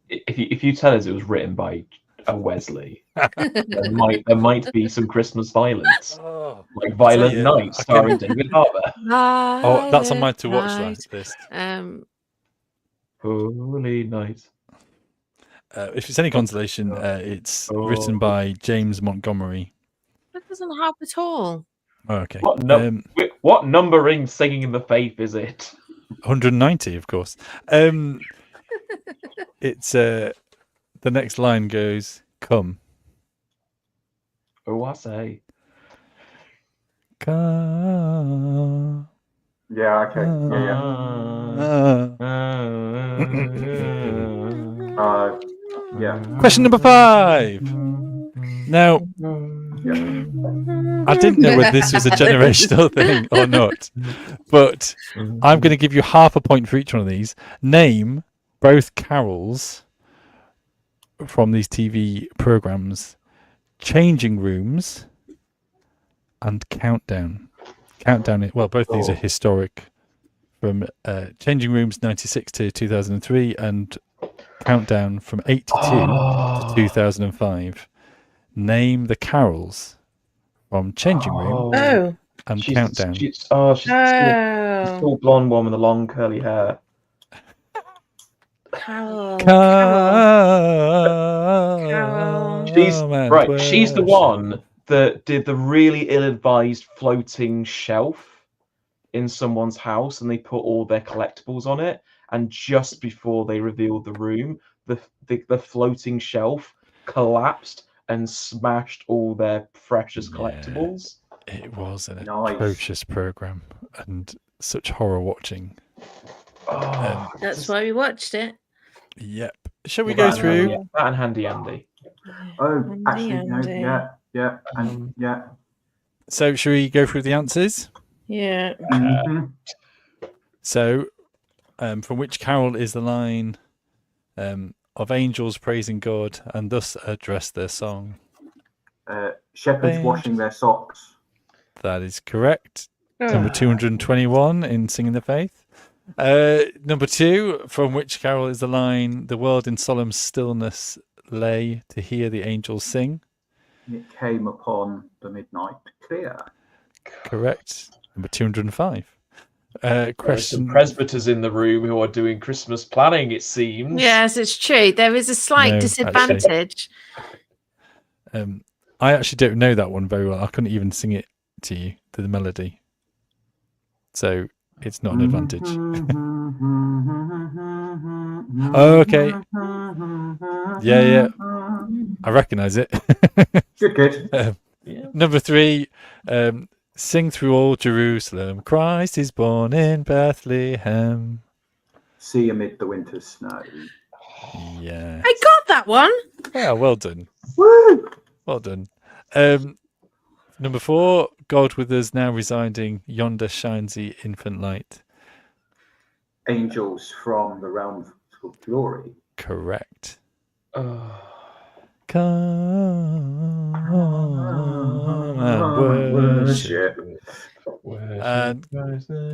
[SPEAKER 4] If you tell us it was written by a Wesley, there might be some Christmas violence, like Violent Night starring David Harbour.
[SPEAKER 3] Oh, that's on my to watch list.
[SPEAKER 4] Holy Night.
[SPEAKER 3] If it's any consolation, it's written by James Montgomery.
[SPEAKER 1] That doesn't help at all.
[SPEAKER 3] Oh, okay.
[SPEAKER 4] What numbering Singing in the Faith is it?
[SPEAKER 3] 190, of course. It's the next line goes, "Come."
[SPEAKER 4] Oh, I say.
[SPEAKER 3] Car.
[SPEAKER 5] Yeah. Okay. Yeah.
[SPEAKER 3] Question number 5. Now, I didn't know whether this was a generational thing or not, but I'm going to give you half a point for each one of these. Name both carols from these TV programs: Changing Rooms and Countdown. Well, both of these are historic, from Changing Rooms 96 to 2003 and Countdown from 82 to 2005. Name the carols from Changing Room and Countdown.
[SPEAKER 4] She's the tall blonde one with the long curly hair.
[SPEAKER 1] Carol.
[SPEAKER 4] She's the one that did the really ill-advised floating shelf in someone's house, and they put all their collectibles on it. And just before they revealed the room, the floating shelf collapsed and smashed all their precious collectibles.
[SPEAKER 3] It was an atrocious program and such horror watching.
[SPEAKER 1] That's why we watched it.
[SPEAKER 3] Yep. Shall we go through?
[SPEAKER 4] That and Handy Andy.
[SPEAKER 5] Oh, actually, no, yeah.
[SPEAKER 3] So, shall we go through the answers?
[SPEAKER 1] Yeah.
[SPEAKER 3] So, from which carol is the line of angels praising God and thus address their song?
[SPEAKER 5] Shepherds washing their socks.
[SPEAKER 3] That is correct. Number 221 in Singing the Faith. Number 2, from which carol is the line, the world in solemn stillness lay to hear the angels sing?
[SPEAKER 5] It came upon the midnight clear.
[SPEAKER 3] Correct. Number 205.
[SPEAKER 4] There's some presbyters in the room who are doing Christmas planning, it seems.
[SPEAKER 1] Yes, it's true. There is a slight disadvantage.
[SPEAKER 3] I actually don't know that one very well. I couldn't even sing it to you, to the melody. So it's not an advantage. Okay. Yeah. I recognise it.
[SPEAKER 5] Good.
[SPEAKER 3] Number 3, sing through all Jerusalem, Christ is born in Bethlehem.
[SPEAKER 5] See amid the winter's snow.
[SPEAKER 3] Yeah.
[SPEAKER 1] I got that one.
[SPEAKER 3] Yeah, well done.
[SPEAKER 5] Woo!
[SPEAKER 3] Well done. Number 4, God with us now residing, yonder shines the infant light.
[SPEAKER 5] Angels from the realm of glory.
[SPEAKER 3] Correct.
[SPEAKER 5] Worship.
[SPEAKER 3] And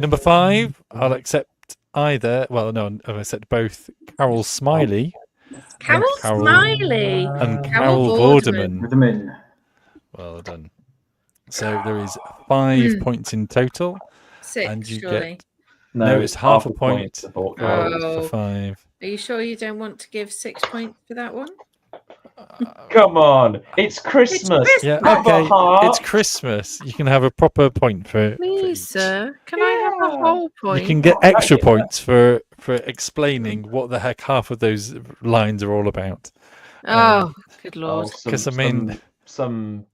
[SPEAKER 3] number 5, I'll accept either. Well, no, I'll accept both Carol Smiley.
[SPEAKER 1] Carol Smiley.
[SPEAKER 3] And Carol Vorderman.
[SPEAKER 5] Well
[SPEAKER 3] done. So there is 5 points in total.
[SPEAKER 1] 6,
[SPEAKER 3] and you
[SPEAKER 1] surely.
[SPEAKER 3] get no, it's half a point for 5.
[SPEAKER 1] Are you sure you don't want to give 6 points for that one?
[SPEAKER 4] Come on, it's Christmas.
[SPEAKER 3] Yeah, okay. It's Christmas. You can have a proper point for it.
[SPEAKER 1] Please, sir. Can I have a whole point?
[SPEAKER 3] You can get extra points for explaining what the heck half of those lines are all about.
[SPEAKER 1] Oh, good lord!
[SPEAKER 3] Because
[SPEAKER 4] some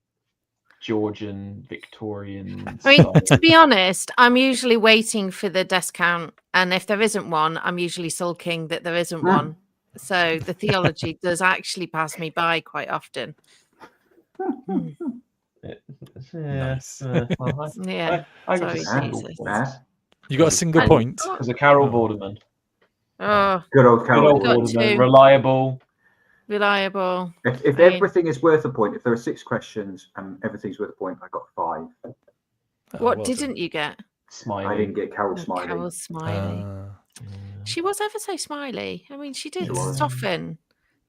[SPEAKER 4] Georgian Victorian.
[SPEAKER 1] I mean, to be honest, I'm usually waiting for the desk count, and if there isn't one, I'm usually sulking that there isn't one. So the theology does actually pass me by quite often.
[SPEAKER 3] Nice.
[SPEAKER 1] Yeah.
[SPEAKER 4] I
[SPEAKER 1] Sorry,
[SPEAKER 4] Jesus.
[SPEAKER 3] You got a single point.
[SPEAKER 4] As a Carol Vorderman.
[SPEAKER 1] Oh,
[SPEAKER 5] good old Carol
[SPEAKER 4] Vorderman. Reliable.
[SPEAKER 5] If everything is worth a point, if there are 6 questions and everything's worth a point, I got 5.
[SPEAKER 1] What didn't you get?
[SPEAKER 4] Smiley.
[SPEAKER 5] I didn't get Carol Smiley.
[SPEAKER 1] Carol Smiley. She was ever so smiley. I mean, she did soften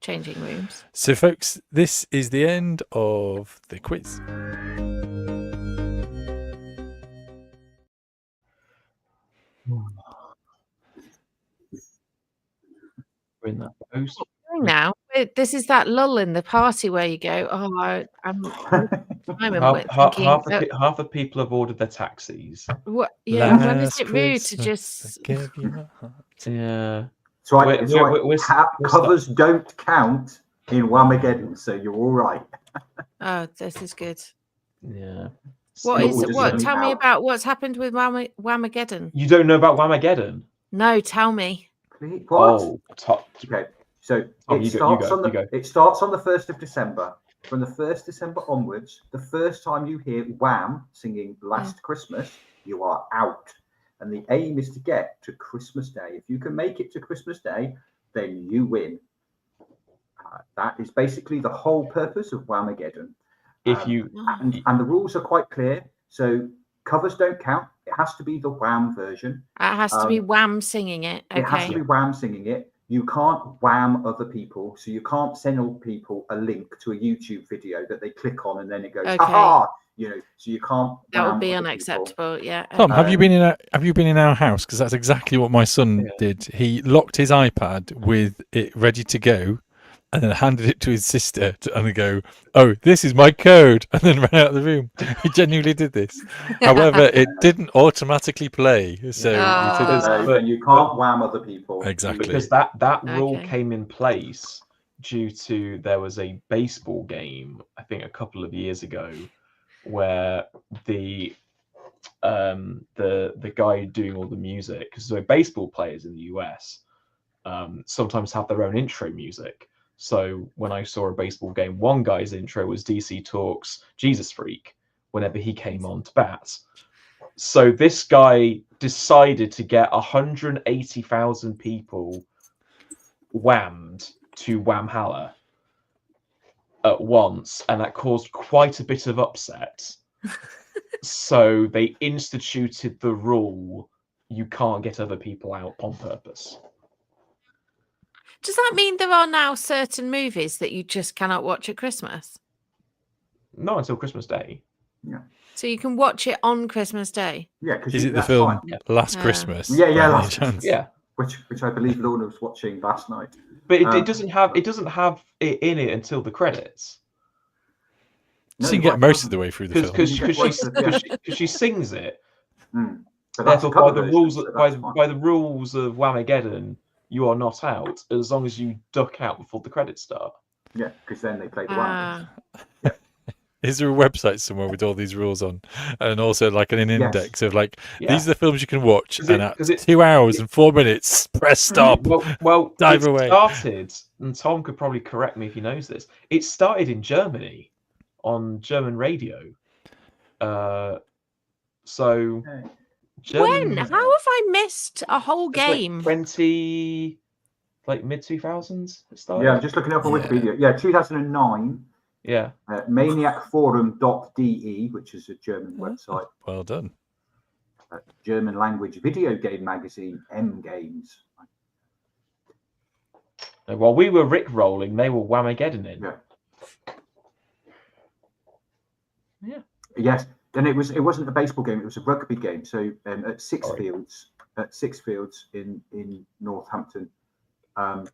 [SPEAKER 1] Changing Rooms.
[SPEAKER 3] So, folks, this is the end of the quiz.
[SPEAKER 4] We're in that post.
[SPEAKER 1] Now, this is that lull in the party where you go, oh, I'm
[SPEAKER 4] half the people have ordered their taxis.
[SPEAKER 1] What? Yeah, when is it rude to just?
[SPEAKER 4] Yeah.
[SPEAKER 5] So covers don't count in Whamageddon, so you're all right.
[SPEAKER 1] Oh, this is good.
[SPEAKER 4] Yeah.
[SPEAKER 1] What
[SPEAKER 5] It
[SPEAKER 1] is
[SPEAKER 5] will
[SPEAKER 1] it?
[SPEAKER 5] just
[SPEAKER 1] What?
[SPEAKER 5] be
[SPEAKER 1] Tell me
[SPEAKER 5] out.
[SPEAKER 1] about what's happened with Whamageddon.
[SPEAKER 4] You don't know about Whamageddon?
[SPEAKER 1] No, tell me.
[SPEAKER 5] What?
[SPEAKER 4] Oh, top.
[SPEAKER 5] Okay, so
[SPEAKER 4] Tom,
[SPEAKER 5] it
[SPEAKER 4] you
[SPEAKER 5] starts
[SPEAKER 4] go,
[SPEAKER 5] on
[SPEAKER 4] you go.
[SPEAKER 5] the 1st of December. From the 1st December onwards, the first time you hear Wham singing "Last Christmas," you are out. And the aim is to get to Christmas Day. If you can make it to Christmas Day, then you win. That is basically the whole purpose of Whamageddon.
[SPEAKER 4] If you
[SPEAKER 5] and the rules are quite clear. So covers don't count. It has to be the Wham version.
[SPEAKER 1] It has to be Wham singing it. Okay.
[SPEAKER 5] It has to be Wham singing it. You can't wham other people, so you can't send all people a link to a YouTube video that they click on and then it goes, aha, you know. So you can't.
[SPEAKER 1] That would be
[SPEAKER 5] other
[SPEAKER 1] unacceptable.
[SPEAKER 5] people.
[SPEAKER 1] Yeah.
[SPEAKER 3] Tom, have you been in our house? Because that's exactly what my son did. He locked his iPad with it ready to go, and then handed it to his sister and go, "Oh, this is my code," and then ran out of the room. He genuinely did this. However, it didn't automatically play, so
[SPEAKER 5] but you can't wham other people.
[SPEAKER 3] Exactly,
[SPEAKER 4] because that rule came in place due to there was a baseball game, I think a couple of years ago, where the guy doing all the music, because so baseball players in the US sometimes have their own intro music. So when I saw a baseball game, one guy's intro was DC Talk's Jesus Freak whenever he came on to bat. So this guy decided to get 180,000 people whammed to Whamhalla at once, and that caused quite a bit of upset. So they instituted the rule you can't get other people out on purpose.
[SPEAKER 1] Does that mean there are now certain movies that you just cannot watch at Christmas?
[SPEAKER 4] Not until Christmas Day.
[SPEAKER 5] Yeah.
[SPEAKER 1] So you can watch it on Christmas Day?
[SPEAKER 5] Yeah.
[SPEAKER 3] Is it the film Last Christmas?
[SPEAKER 5] Yeah, Last Christmas.
[SPEAKER 4] Yeah.
[SPEAKER 5] Which I believe Lorna was watching last night.
[SPEAKER 4] But it doesn't have it in it until the credits.
[SPEAKER 3] So you can get most of the way through the film
[SPEAKER 4] because she sings it.
[SPEAKER 5] But
[SPEAKER 4] therefore, by the rules of Whamageddon, you are not out as long as you duck out before the credits start.
[SPEAKER 5] Yeah, because then they play the Wham.
[SPEAKER 3] Is there a website somewhere with all these rules on, and also like an index of like these are the films you can watch, and at 2 hours and 4 minutes, press stop.
[SPEAKER 4] Well,
[SPEAKER 3] dive away.
[SPEAKER 4] Started, and Tom could probably correct me if he knows this. It started in Germany on German radio. So.
[SPEAKER 1] When? How have I missed a whole game?
[SPEAKER 4] Like mid 2000s. It started.
[SPEAKER 5] Yeah, I'm just looking up on Wikipedia. Yeah, 2009.
[SPEAKER 4] Yeah.
[SPEAKER 5] Maniacforum.de, which is a German website.
[SPEAKER 3] Well done.
[SPEAKER 5] German language video game magazine, M Games.
[SPEAKER 4] While we were Rick-rolling, they were Whamageddon in.
[SPEAKER 5] Yeah. Yes. And it wasn't a baseball game; it was a rugby game. So at Six Fields in Northampton, was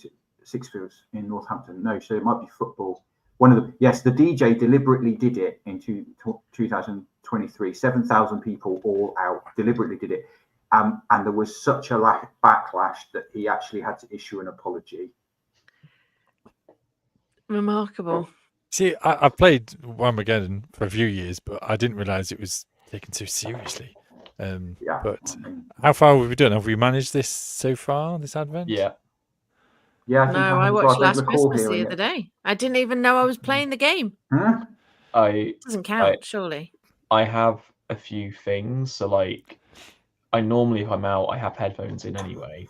[SPEAKER 5] it Six Fields in Northampton? No, so it might be football. The DJ deliberately did it in 2023. 7,000 people all out, deliberately did it, and there was such a backlash that he actually had to issue an apology.
[SPEAKER 1] Remarkable.
[SPEAKER 3] See, I've played Whamageddon for a few years, but I didn't realise it was taken so seriously. But how far have we done? Have we managed this so far, this Advent?
[SPEAKER 4] Yeah.
[SPEAKER 5] Yeah.
[SPEAKER 1] I watched Last Christmas the other day. I didn't even know I was playing the game.
[SPEAKER 5] It
[SPEAKER 1] doesn't count, surely.
[SPEAKER 4] I have a few things. So, like, I normally, if I'm out, I have headphones in anyway,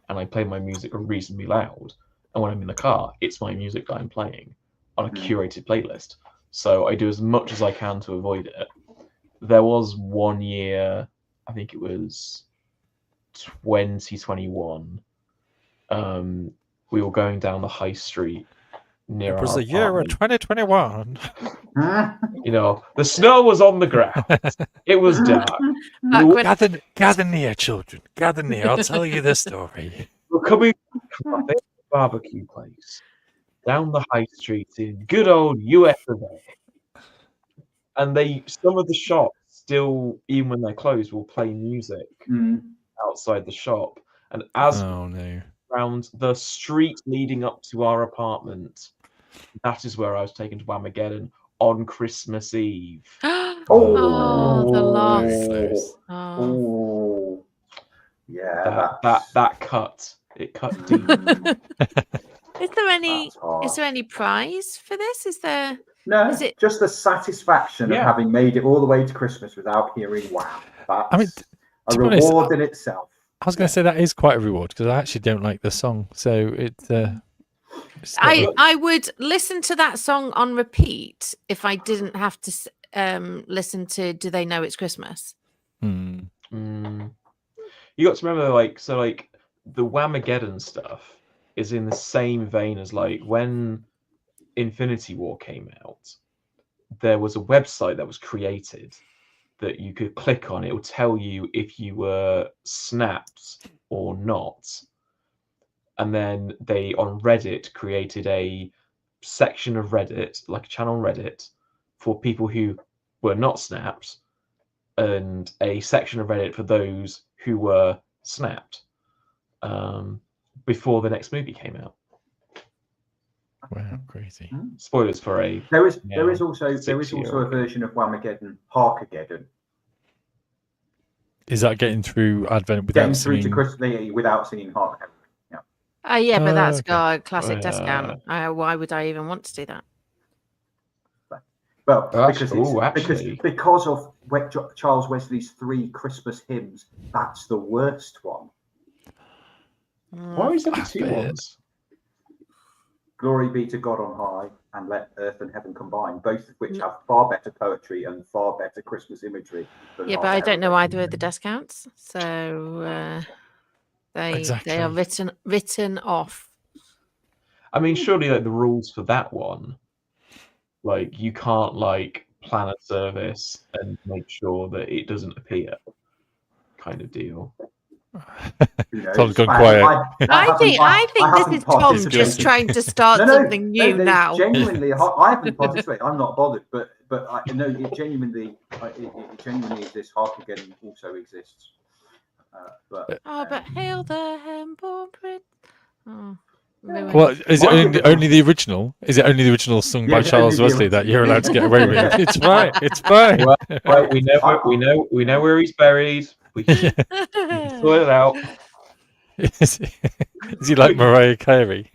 [SPEAKER 4] and I play my music reasonably loud. And when I'm in the car, it's my music that I'm playing on a curated playlist. So I do as much as I can to avoid it. There was 1 year, I think it was 2021. We were going down the high street near
[SPEAKER 3] It was
[SPEAKER 4] our
[SPEAKER 3] the year of 2021.
[SPEAKER 4] You know, the snow was on the ground. It was dark.
[SPEAKER 3] Gather near, children. Gather near. I'll tell you the story.
[SPEAKER 4] We're coming from a barbecue place down the high street in good old US of A. And some of the shops still, even when they're closed, will play music outside the shop. And as around the street leading up to our apartment, that is where I was taken to Whamageddon on Christmas Eve.
[SPEAKER 1] Oh, the loss.
[SPEAKER 3] Very close.
[SPEAKER 1] Oh.
[SPEAKER 5] Oh, yeah.
[SPEAKER 4] That cut. It cut deep.
[SPEAKER 1] Is there any?
[SPEAKER 5] That's hard.
[SPEAKER 1] Is there any prize for this? Is there?
[SPEAKER 5] No,
[SPEAKER 1] Is it?
[SPEAKER 5] just the satisfaction of having made it all the way to Christmas without hearing wow. That's
[SPEAKER 3] I mean,
[SPEAKER 5] a
[SPEAKER 3] to be honest,
[SPEAKER 5] reward in itself.
[SPEAKER 3] I was going to say that is quite a reward because I actually don't like the song, so it's
[SPEAKER 1] I would listen to that song on repeat if I didn't have to listen to "Do They Know It's Christmas."
[SPEAKER 3] Hmm.
[SPEAKER 4] You got to remember, like the Whamageddon stuff is in the same vein as like when Infinity War came out. There was a website that was created that you could click on. It will tell you if you were snapped or not. And then they on Reddit created a section of Reddit, like a channel on Reddit, for people who were not snapped, and a section of Reddit for those who were snapped before the next movie came out.
[SPEAKER 3] Wow, crazy.
[SPEAKER 4] Spoilers for a.
[SPEAKER 5] There is also a version of Whamageddon, Harkageddon.
[SPEAKER 3] Is that getting through Advent without
[SPEAKER 5] Through to
[SPEAKER 3] singing?
[SPEAKER 5] Christmas without singing Harkageddon.
[SPEAKER 1] Yeah, but that's
[SPEAKER 3] okay.
[SPEAKER 1] got a classic discount. Why would I even want to do that?
[SPEAKER 5] Well,
[SPEAKER 4] Actually,
[SPEAKER 5] because of Charles Wesley's 3 Christmas hymns, that's the worst one.
[SPEAKER 4] Why is there 2 ones?
[SPEAKER 5] Glory be to God on high, and let earth and heaven combine, both of which have far better poetry and far better Christmas imagery.
[SPEAKER 1] Yeah, but I don't know either of the discounts, so they are written off.
[SPEAKER 4] I mean, surely like the rules for that one, like you can't like plan a service and make sure that it doesn't appear, kind of deal.
[SPEAKER 3] Tom's gone quiet.
[SPEAKER 1] I think this is Tom just trying to start something new now.
[SPEAKER 5] Genuinely, I haven't participated. I'm not bothered, but I know it genuinely exists. Harkageddon also exists. But
[SPEAKER 1] hail the Hemborn Prince.
[SPEAKER 3] Well, is it only the original? Is it only the original sung by Charles Wesley that you're allowed to get away with? It's fine. It's fine.
[SPEAKER 4] Well, we know where he's buried. We can sort it out.
[SPEAKER 3] Is he like Mariah Carey?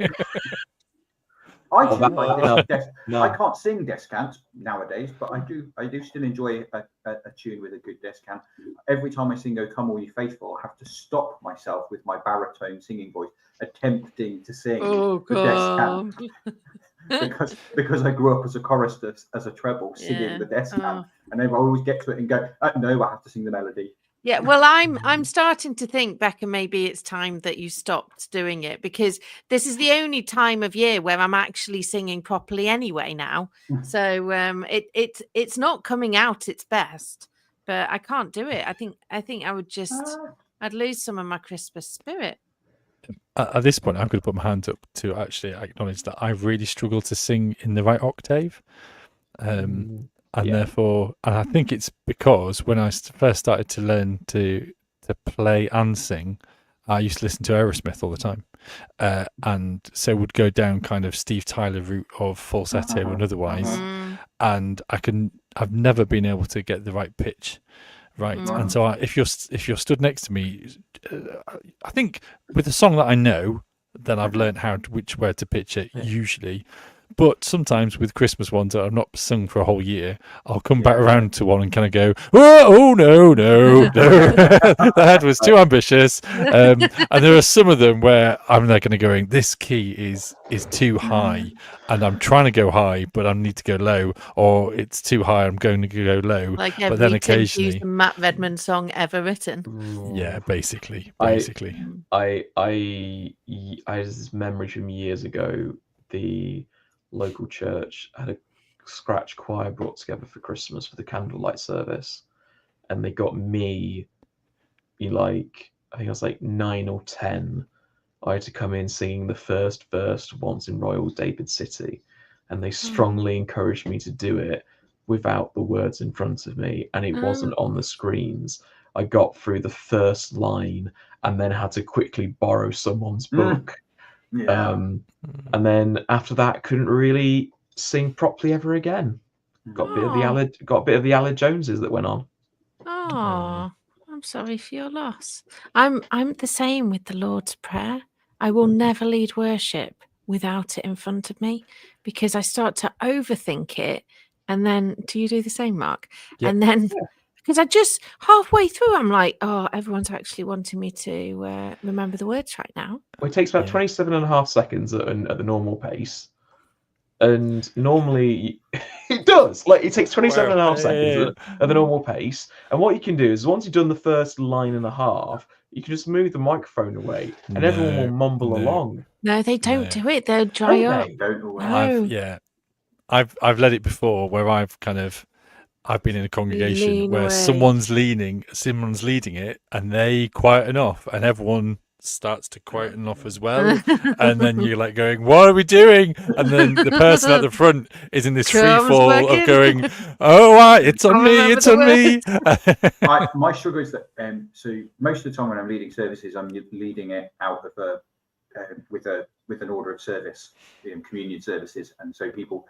[SPEAKER 5] I can't sing descants nowadays, but I do still enjoy a tune with a good descant. Every time I sing "O Come All Ye Faithful," I have to stop myself with my baritone singing voice, attempting to sing the descant. because I grew up as a chorister, as a treble, singing the descant, and then I always get to it and go, no, I have to sing the melody.
[SPEAKER 1] Yeah, well, I'm starting to think, Becca, maybe it's time that you stopped doing it, because this is the only time of year where I'm actually singing properly anyway now. So it's not coming out its best, but I can't do it. I think I would I'd lose some of my Christmas spirit.
[SPEAKER 3] At this point, I'm going to put my hand up to actually acknowledge that I really struggle to sing in the right octave. Therefore, and I think it's because when I first started to learn to play and sing, I used to listen to Aerosmith all the time, and so would go down kind of Steve Tyler route of falsetto and otherwise, and I've never been able to get the right pitch right. And so if you're stood next to me, I think with a song that I know, then I've learned where to pitch it usually. But sometimes with Christmas ones that I've not sung for a whole year, I'll come back around to one and kind of go, oh no, the head was too ambitious. And there are some of them where I'm there kind of going, this key is too high, and I'm trying to go high, but I need to go low, or it's too high, I'm going to go low.
[SPEAKER 1] Like
[SPEAKER 3] but then
[SPEAKER 1] every
[SPEAKER 3] occasionally,
[SPEAKER 1] Matt Redman song ever written.
[SPEAKER 3] Yeah, basically.
[SPEAKER 4] I had this memory from years ago. The local church had a scratch choir brought together for Christmas for the candlelight service, and they got me, I think I was like 9 or 10. I had to come in singing the first verse once in Royal David City, and they strongly encouraged me to do it without the words in front of me, and it wasn't on the screens. I got through the first line and then had to quickly borrow someone's book. And then after that, couldn't really sing properly ever again. Got a bit of the Aled Joneses that went on.
[SPEAKER 1] Oh, I'm sorry for your loss. I'm the same with the Lord's Prayer. I will never lead worship without it in front of me because I start to overthink it. And then, do you do the same, Mark?
[SPEAKER 3] Yeah.
[SPEAKER 1] And then, because I just halfway through, I'm like, oh, everyone's actually wanting me to remember the words right now.
[SPEAKER 4] Well, it takes about 27.5 seconds at the normal pace. And normally it does. Like, it takes 27.5 seconds at the normal pace. And what you can do is once you've done the first line and a half, you can just move the microphone away and everyone will mumble along.
[SPEAKER 1] No, they don't do it. They'll dry up.
[SPEAKER 5] Don't
[SPEAKER 3] I've led it before where I've been in a congregation where someone's leading it and they quieten off and everyone starts to quieten off as well. And then you're like going, what are we doing? And then the person at the front is in this free fall of going, oh, right, it's on me.
[SPEAKER 5] My struggle is that so most of the time when I'm leading services, I'm leading it out of with an order of service, communion services, and so people,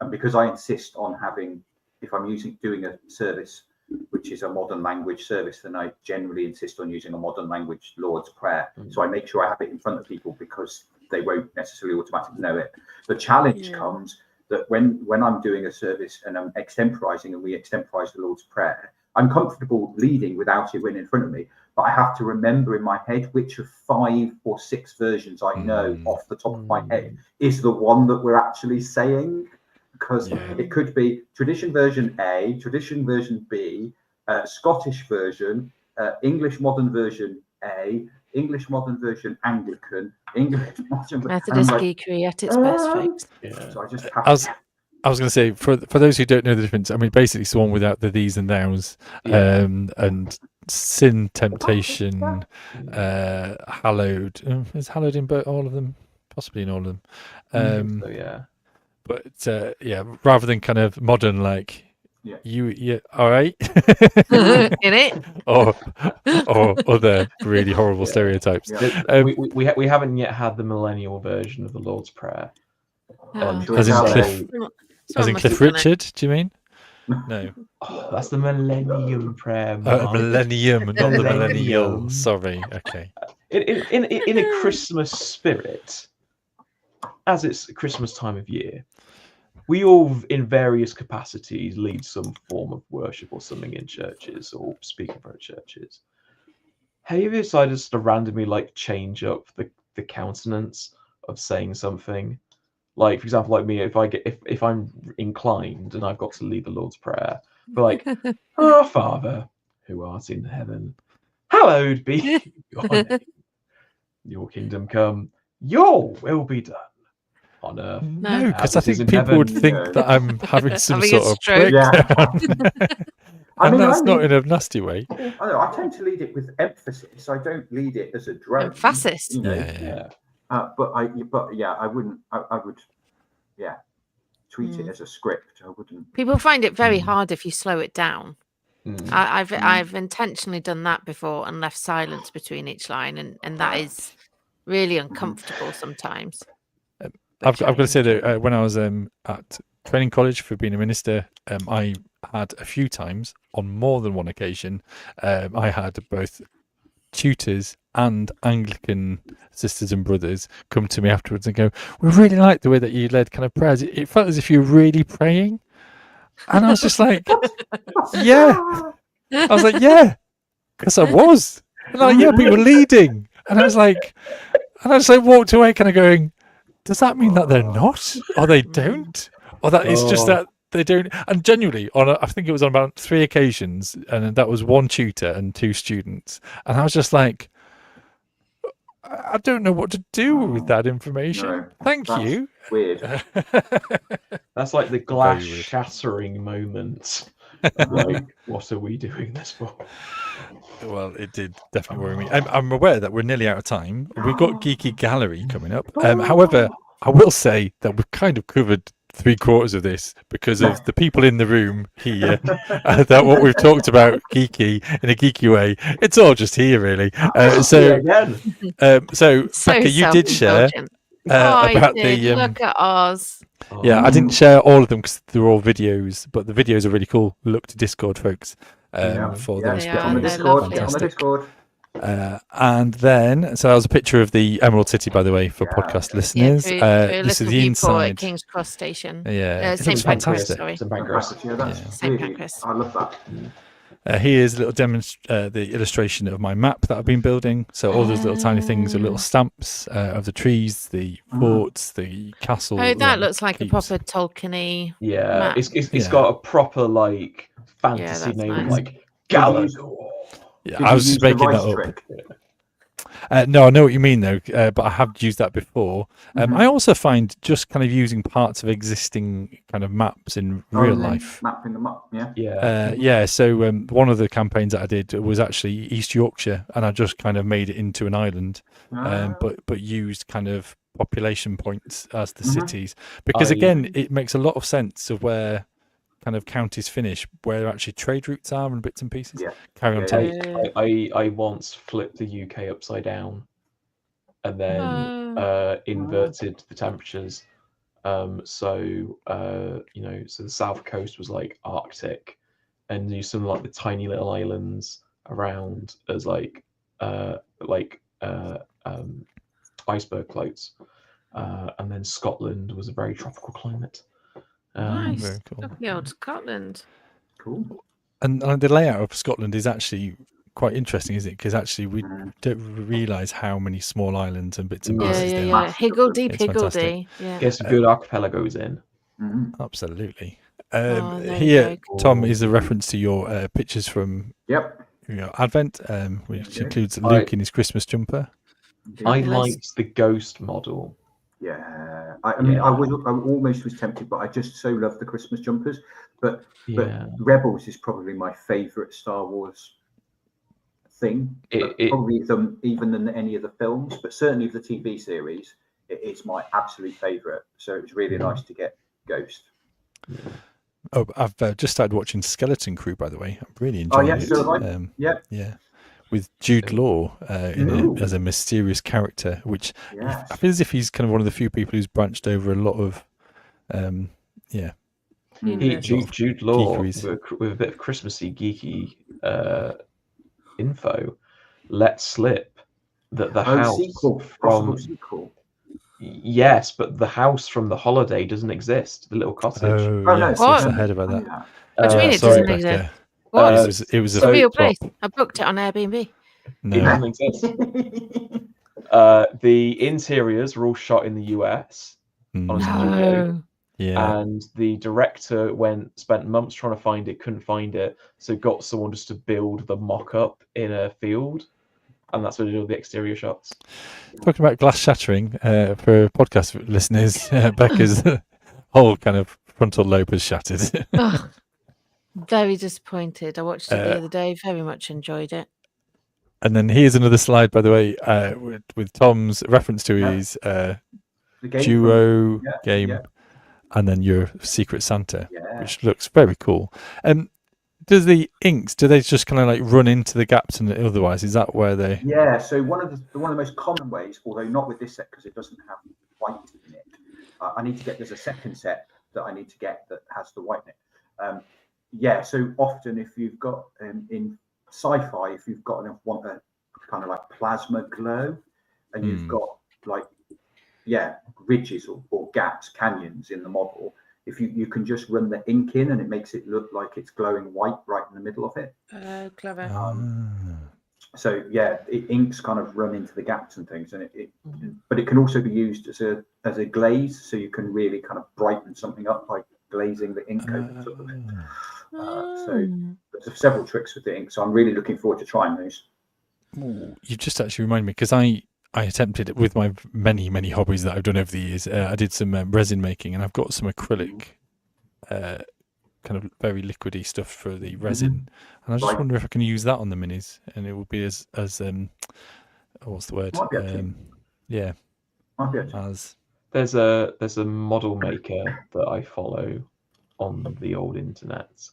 [SPEAKER 5] and because I insist on having, if I'm doing a service which is a modern language service, then I generally insist on using a modern language Lord's Prayer. So I make sure I have it in front of people because they won't necessarily automatically know it. The challenge comes that when I'm doing a service and I'm extemporizing and we extemporize the Lord's Prayer, I'm comfortable leading without it written in front of me, but I have to remember in my head which of 5 or 6 versions I know off the top of my head is the one that we're actually saying. Because it could be tradition version A, tradition version B, Scottish version, English modern version A, English modern version Anglican, English modern
[SPEAKER 1] Methodist geekery at its best, folks.
[SPEAKER 5] So I just have
[SPEAKER 3] I was going to say, for those who don't know the difference, I mean, basically it's the one without the these and thous, and sin, temptation, hallowed. Is hallowed in all of them? Possibly in all of them. But rather than kind of modern, like you all right,
[SPEAKER 1] in it,
[SPEAKER 3] or other really horrible stereotypes.
[SPEAKER 4] We haven't yet had the millennial version of the Lord's Prayer.
[SPEAKER 3] As in Cliff Richard, do you mean? No.
[SPEAKER 4] That's the Millennium Prayer.
[SPEAKER 3] Millennium, not the millennial. Sorry. Okay.
[SPEAKER 4] In a Christmas spirit, as it's Christmas time of year, we all, in various capacities, lead some form of worship or something in churches or speaking for churches. Have you decided to randomly change up the countenance of saying something? Like, for example, like me, if I'm inclined and I've got to lead the Lord's Prayer, but like, Our Father who art in heaven, hallowed be your name. Your kingdom come, your will be done on earth.
[SPEAKER 3] No, because I think people would think that I'm having some sort of breakdown. And that's not in a nasty way.
[SPEAKER 5] I tend to lead it with emphasis. I don't lead it as a drone.
[SPEAKER 1] Emphasis.
[SPEAKER 5] But I wouldn't. I would treat it as a script. I wouldn't.
[SPEAKER 1] People find it very hard if you slow it down. I've intentionally done that before and left silence between each line, and that is really uncomfortable sometimes.
[SPEAKER 3] I've got to say that when I was at training college for being a minister, I had a few times, on more than one occasion, I had both tutors and Anglican sisters and brothers come to me afterwards and go, we really like the way that you led kind of prayers. It felt as if you were really praying. And I was just like, yeah. I was like, yeah, because I was. And like, yeah, but you were leading. And I just walked away kind of going, does that mean that they're not? Or they don't? Or that is just that they don't? And genuinely, I think it was on about 3 occasions, and that was 1 tutor and 2 students. And I was just like, I don't know what to do with that information.
[SPEAKER 5] No,
[SPEAKER 3] Thank you.
[SPEAKER 5] Weird.
[SPEAKER 4] That's like the glass shattering moment. Like, what are we doing this for?
[SPEAKER 3] Well, it did definitely worry me. I'm aware that we're nearly out of time. We've got Geeky Gallery coming up. However, I will say that we've kind of covered 3/4 of this because of the people in the room here. That what we've talked about geeky in a geeky way, it's all just here really. So Becca, you did share. about
[SPEAKER 1] did.
[SPEAKER 3] the
[SPEAKER 1] Look at ours.
[SPEAKER 3] yeah. I didn't share all of them because they're all videos, but the videos are really cool. Look to Discord, folks, for
[SPEAKER 5] Yeah,
[SPEAKER 3] those.
[SPEAKER 1] They
[SPEAKER 5] get
[SPEAKER 1] are,
[SPEAKER 5] on the
[SPEAKER 1] they're
[SPEAKER 5] Discord.
[SPEAKER 1] lovely.
[SPEAKER 5] Get on the
[SPEAKER 3] Fantastic.
[SPEAKER 5] Discord.
[SPEAKER 3] And then, so that was a picture of the Emerald City, by the way, for podcast
[SPEAKER 1] Yeah,
[SPEAKER 3] listeners.
[SPEAKER 1] through a
[SPEAKER 3] This is
[SPEAKER 1] little
[SPEAKER 3] the
[SPEAKER 1] viewport
[SPEAKER 3] inside.
[SPEAKER 1] at King's Cross Station.
[SPEAKER 3] Yeah, it
[SPEAKER 1] St
[SPEAKER 3] looks
[SPEAKER 1] Pancras,
[SPEAKER 3] fantastic.
[SPEAKER 1] sorry.
[SPEAKER 4] St Pancras.
[SPEAKER 5] Yeah, that's
[SPEAKER 1] St.
[SPEAKER 5] really.
[SPEAKER 1] Pancras.
[SPEAKER 5] I love that.
[SPEAKER 3] Here's a little the illustration of my map that I've been building. So all those little tiny things are little stamps of the trees, the forts, the castle.
[SPEAKER 1] Oh, that
[SPEAKER 3] like,
[SPEAKER 1] looks like a
[SPEAKER 3] keeps.
[SPEAKER 1] proper Tolkien-y
[SPEAKER 4] Yeah,
[SPEAKER 1] map.
[SPEAKER 4] it's got a proper like fantasy
[SPEAKER 1] that's
[SPEAKER 4] name
[SPEAKER 1] nice.
[SPEAKER 4] like Galador.
[SPEAKER 3] Yeah,
[SPEAKER 5] Did
[SPEAKER 3] I
[SPEAKER 5] you
[SPEAKER 3] was
[SPEAKER 5] use
[SPEAKER 3] just
[SPEAKER 5] the
[SPEAKER 3] making
[SPEAKER 5] rice
[SPEAKER 3] that up.
[SPEAKER 5] trick?
[SPEAKER 3] No, I know what you mean though, but I have used that before. I also find just kind of using parts of existing kind of maps in real life.
[SPEAKER 5] Mapping them up, yeah.
[SPEAKER 3] Yeah. So one of the campaigns that I did was actually East Yorkshire, and I just kind of made it into an island, but used kind of population points as the cities, because again, it makes a lot of sense of where kind of counties finish, where actually trade routes are and bits and pieces.
[SPEAKER 5] Yeah.
[SPEAKER 3] Carry on, Tom.
[SPEAKER 4] I once flipped the UK upside down and then inverted the temperatures. So the south coast was like Arctic, and you some like the tiny little islands around as iceberg floats, and then Scotland was a very tropical climate.
[SPEAKER 1] Nice.
[SPEAKER 3] Very cool.
[SPEAKER 1] Lovely old Scotland.
[SPEAKER 5] Cool.
[SPEAKER 3] And the layout of Scotland is actually quite interesting, isn't it? Because actually we don't realise how many small islands and bits and pieces there are.
[SPEAKER 1] Higgledy
[SPEAKER 3] It's
[SPEAKER 1] piggledy. Yeah.
[SPEAKER 4] Get some good archipelagos in.
[SPEAKER 3] Absolutely.
[SPEAKER 1] there
[SPEAKER 3] Here,
[SPEAKER 1] you go.
[SPEAKER 3] Tom, is a reference to your pictures from Advent, which includes Luke in his Christmas jumper.
[SPEAKER 4] I liked the ghost model.
[SPEAKER 5] Yeah, I mean, I almost was tempted, but I just so love the Christmas jumpers. But Rebels is probably my favourite Star Wars thing. Probably even than any of the films, but certainly of the TV series, it is my absolute favourite. So it was really nice to get Ghost.
[SPEAKER 3] Oh, I've just started watching Skeleton Crew, by the way. I'm really enjoying it.
[SPEAKER 5] So yeah.
[SPEAKER 3] With Jude Law as a mysterious character, which I feel as if he's kind of one of the few people who's branched over a lot of,
[SPEAKER 4] Jude Law with a bit of Christmassy geeky info. Let slip that the house
[SPEAKER 5] possible sequel.
[SPEAKER 4] Yes, but the house from The Holiday doesn't exist. The little cottage.
[SPEAKER 3] Yes, I heard about that.
[SPEAKER 1] What do you mean it doesn't exist? What?
[SPEAKER 3] It was
[SPEAKER 1] a real place. I booked it on Airbnb.
[SPEAKER 3] No.
[SPEAKER 4] It doesn't exist. The interiors were all shot in the US on a studio.
[SPEAKER 3] Yeah.
[SPEAKER 4] And the director spent months trying to find it, couldn't find it, so got someone just to build the mock-up in a field, and that's where they did all the exterior shots.
[SPEAKER 3] Talking about glass shattering, for podcast listeners, Becca's whole kind of frontal lobe has shattered.
[SPEAKER 1] Very disappointed. I watched it the other day. Very much enjoyed it.
[SPEAKER 3] And then here's another slide, by the way, with Tom's reference to his duo game, and then your Secret Santa, which looks very cool. Does the inks, do they just kind of like run into the gaps, and otherwise is that where they?
[SPEAKER 5] Yeah. So one of the most common ways, although not with this set because it doesn't have white in it, I need to get. There's a second set that I need to get that has the white in it. So often if you've got in sci-fi, if you've got want a kind of like plasma glow, and you've got like ridges or gaps, canyons in the model, if you can just run the ink in and it makes it look like it's glowing white right in the middle of it.
[SPEAKER 1] Clever.
[SPEAKER 5] So inks kind of run into the gaps and things, and but it can also be used as a glaze, so you can really kind of brighten something up by glazing the ink over the top of it. So there's several tricks with the ink, so I'm really looking forward to trying those.
[SPEAKER 3] You just actually remind me, because I attempted it with my many hobbies that I've done over the years. I did some resin making, and I've got some acrylic kind of very liquidy stuff for the resin, and I just wonder if I can use that on the minis, and it will be as what's the word?
[SPEAKER 4] There's a model maker that I follow on the old internet,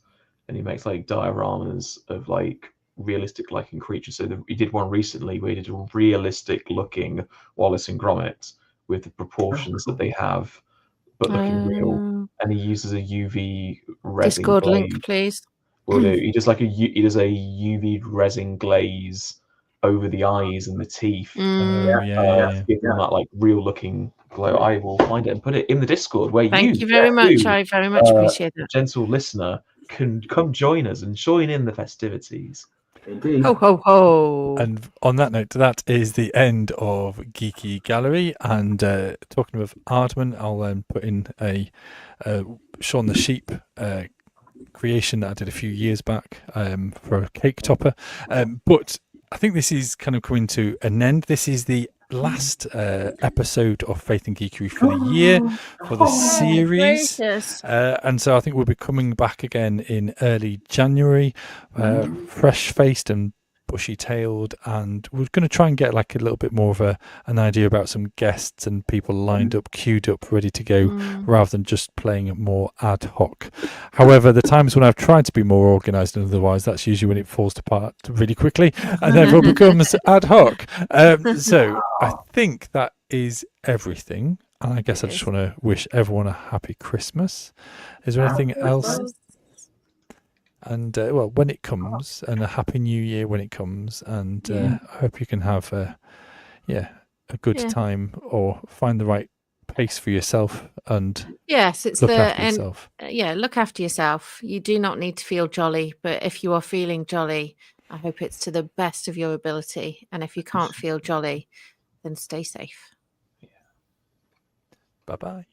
[SPEAKER 4] and he makes like dioramas of like realistic looking creatures. So he did one recently where he did a realistic looking Wallace and Gromit with the proportions that they have, but looking real.
[SPEAKER 1] Oh.
[SPEAKER 4] And he uses a UV resin
[SPEAKER 1] Discord
[SPEAKER 4] glaze.
[SPEAKER 1] link, please.
[SPEAKER 4] Will do. He does like he does a UV resin glaze over the eyes and the teeth.
[SPEAKER 1] Mm.
[SPEAKER 4] To give them that like real looking glow. I will find it and put it in the Discord where
[SPEAKER 1] Thank you
[SPEAKER 4] you
[SPEAKER 1] very much. I very much appreciate that.
[SPEAKER 4] gentle listener, can come join us and join in the festivities.
[SPEAKER 5] Indeed.
[SPEAKER 1] Ho ho ho!
[SPEAKER 3] And on that note, that is the end of Geeky Gallery. And talking of Aardman, I'll put in a Shaun the Sheep creation that I did a few years back for a cake topper. But I think this is kind of coming to an end. This is the last episode of Faith and Geekery for the year, for the series. And so I think we'll be coming back again in early January, fresh-faced and bushy-tailed, and we're going to try and get like a little bit more of an idea about some guests and people lined up, queued up, ready to go, rather than just playing more ad hoc. However, the times when I've tried to be more organised and otherwise, that's usually when it falls apart really quickly and everyone becomes ad hoc. So I think that is everything. And I guess I just want to wish everyone a happy Christmas. Is there anything else? And well, when it comes, and a happy new year when it comes, and I hope you can have a good time, or find the right pace for yourself, and
[SPEAKER 1] yes, it's
[SPEAKER 3] look after yourself.
[SPEAKER 1] Look after yourself. You do not need to feel jolly, but if you are feeling jolly, I hope it's to the best of your ability. And if you can't feel jolly, then stay safe.
[SPEAKER 3] Bye bye.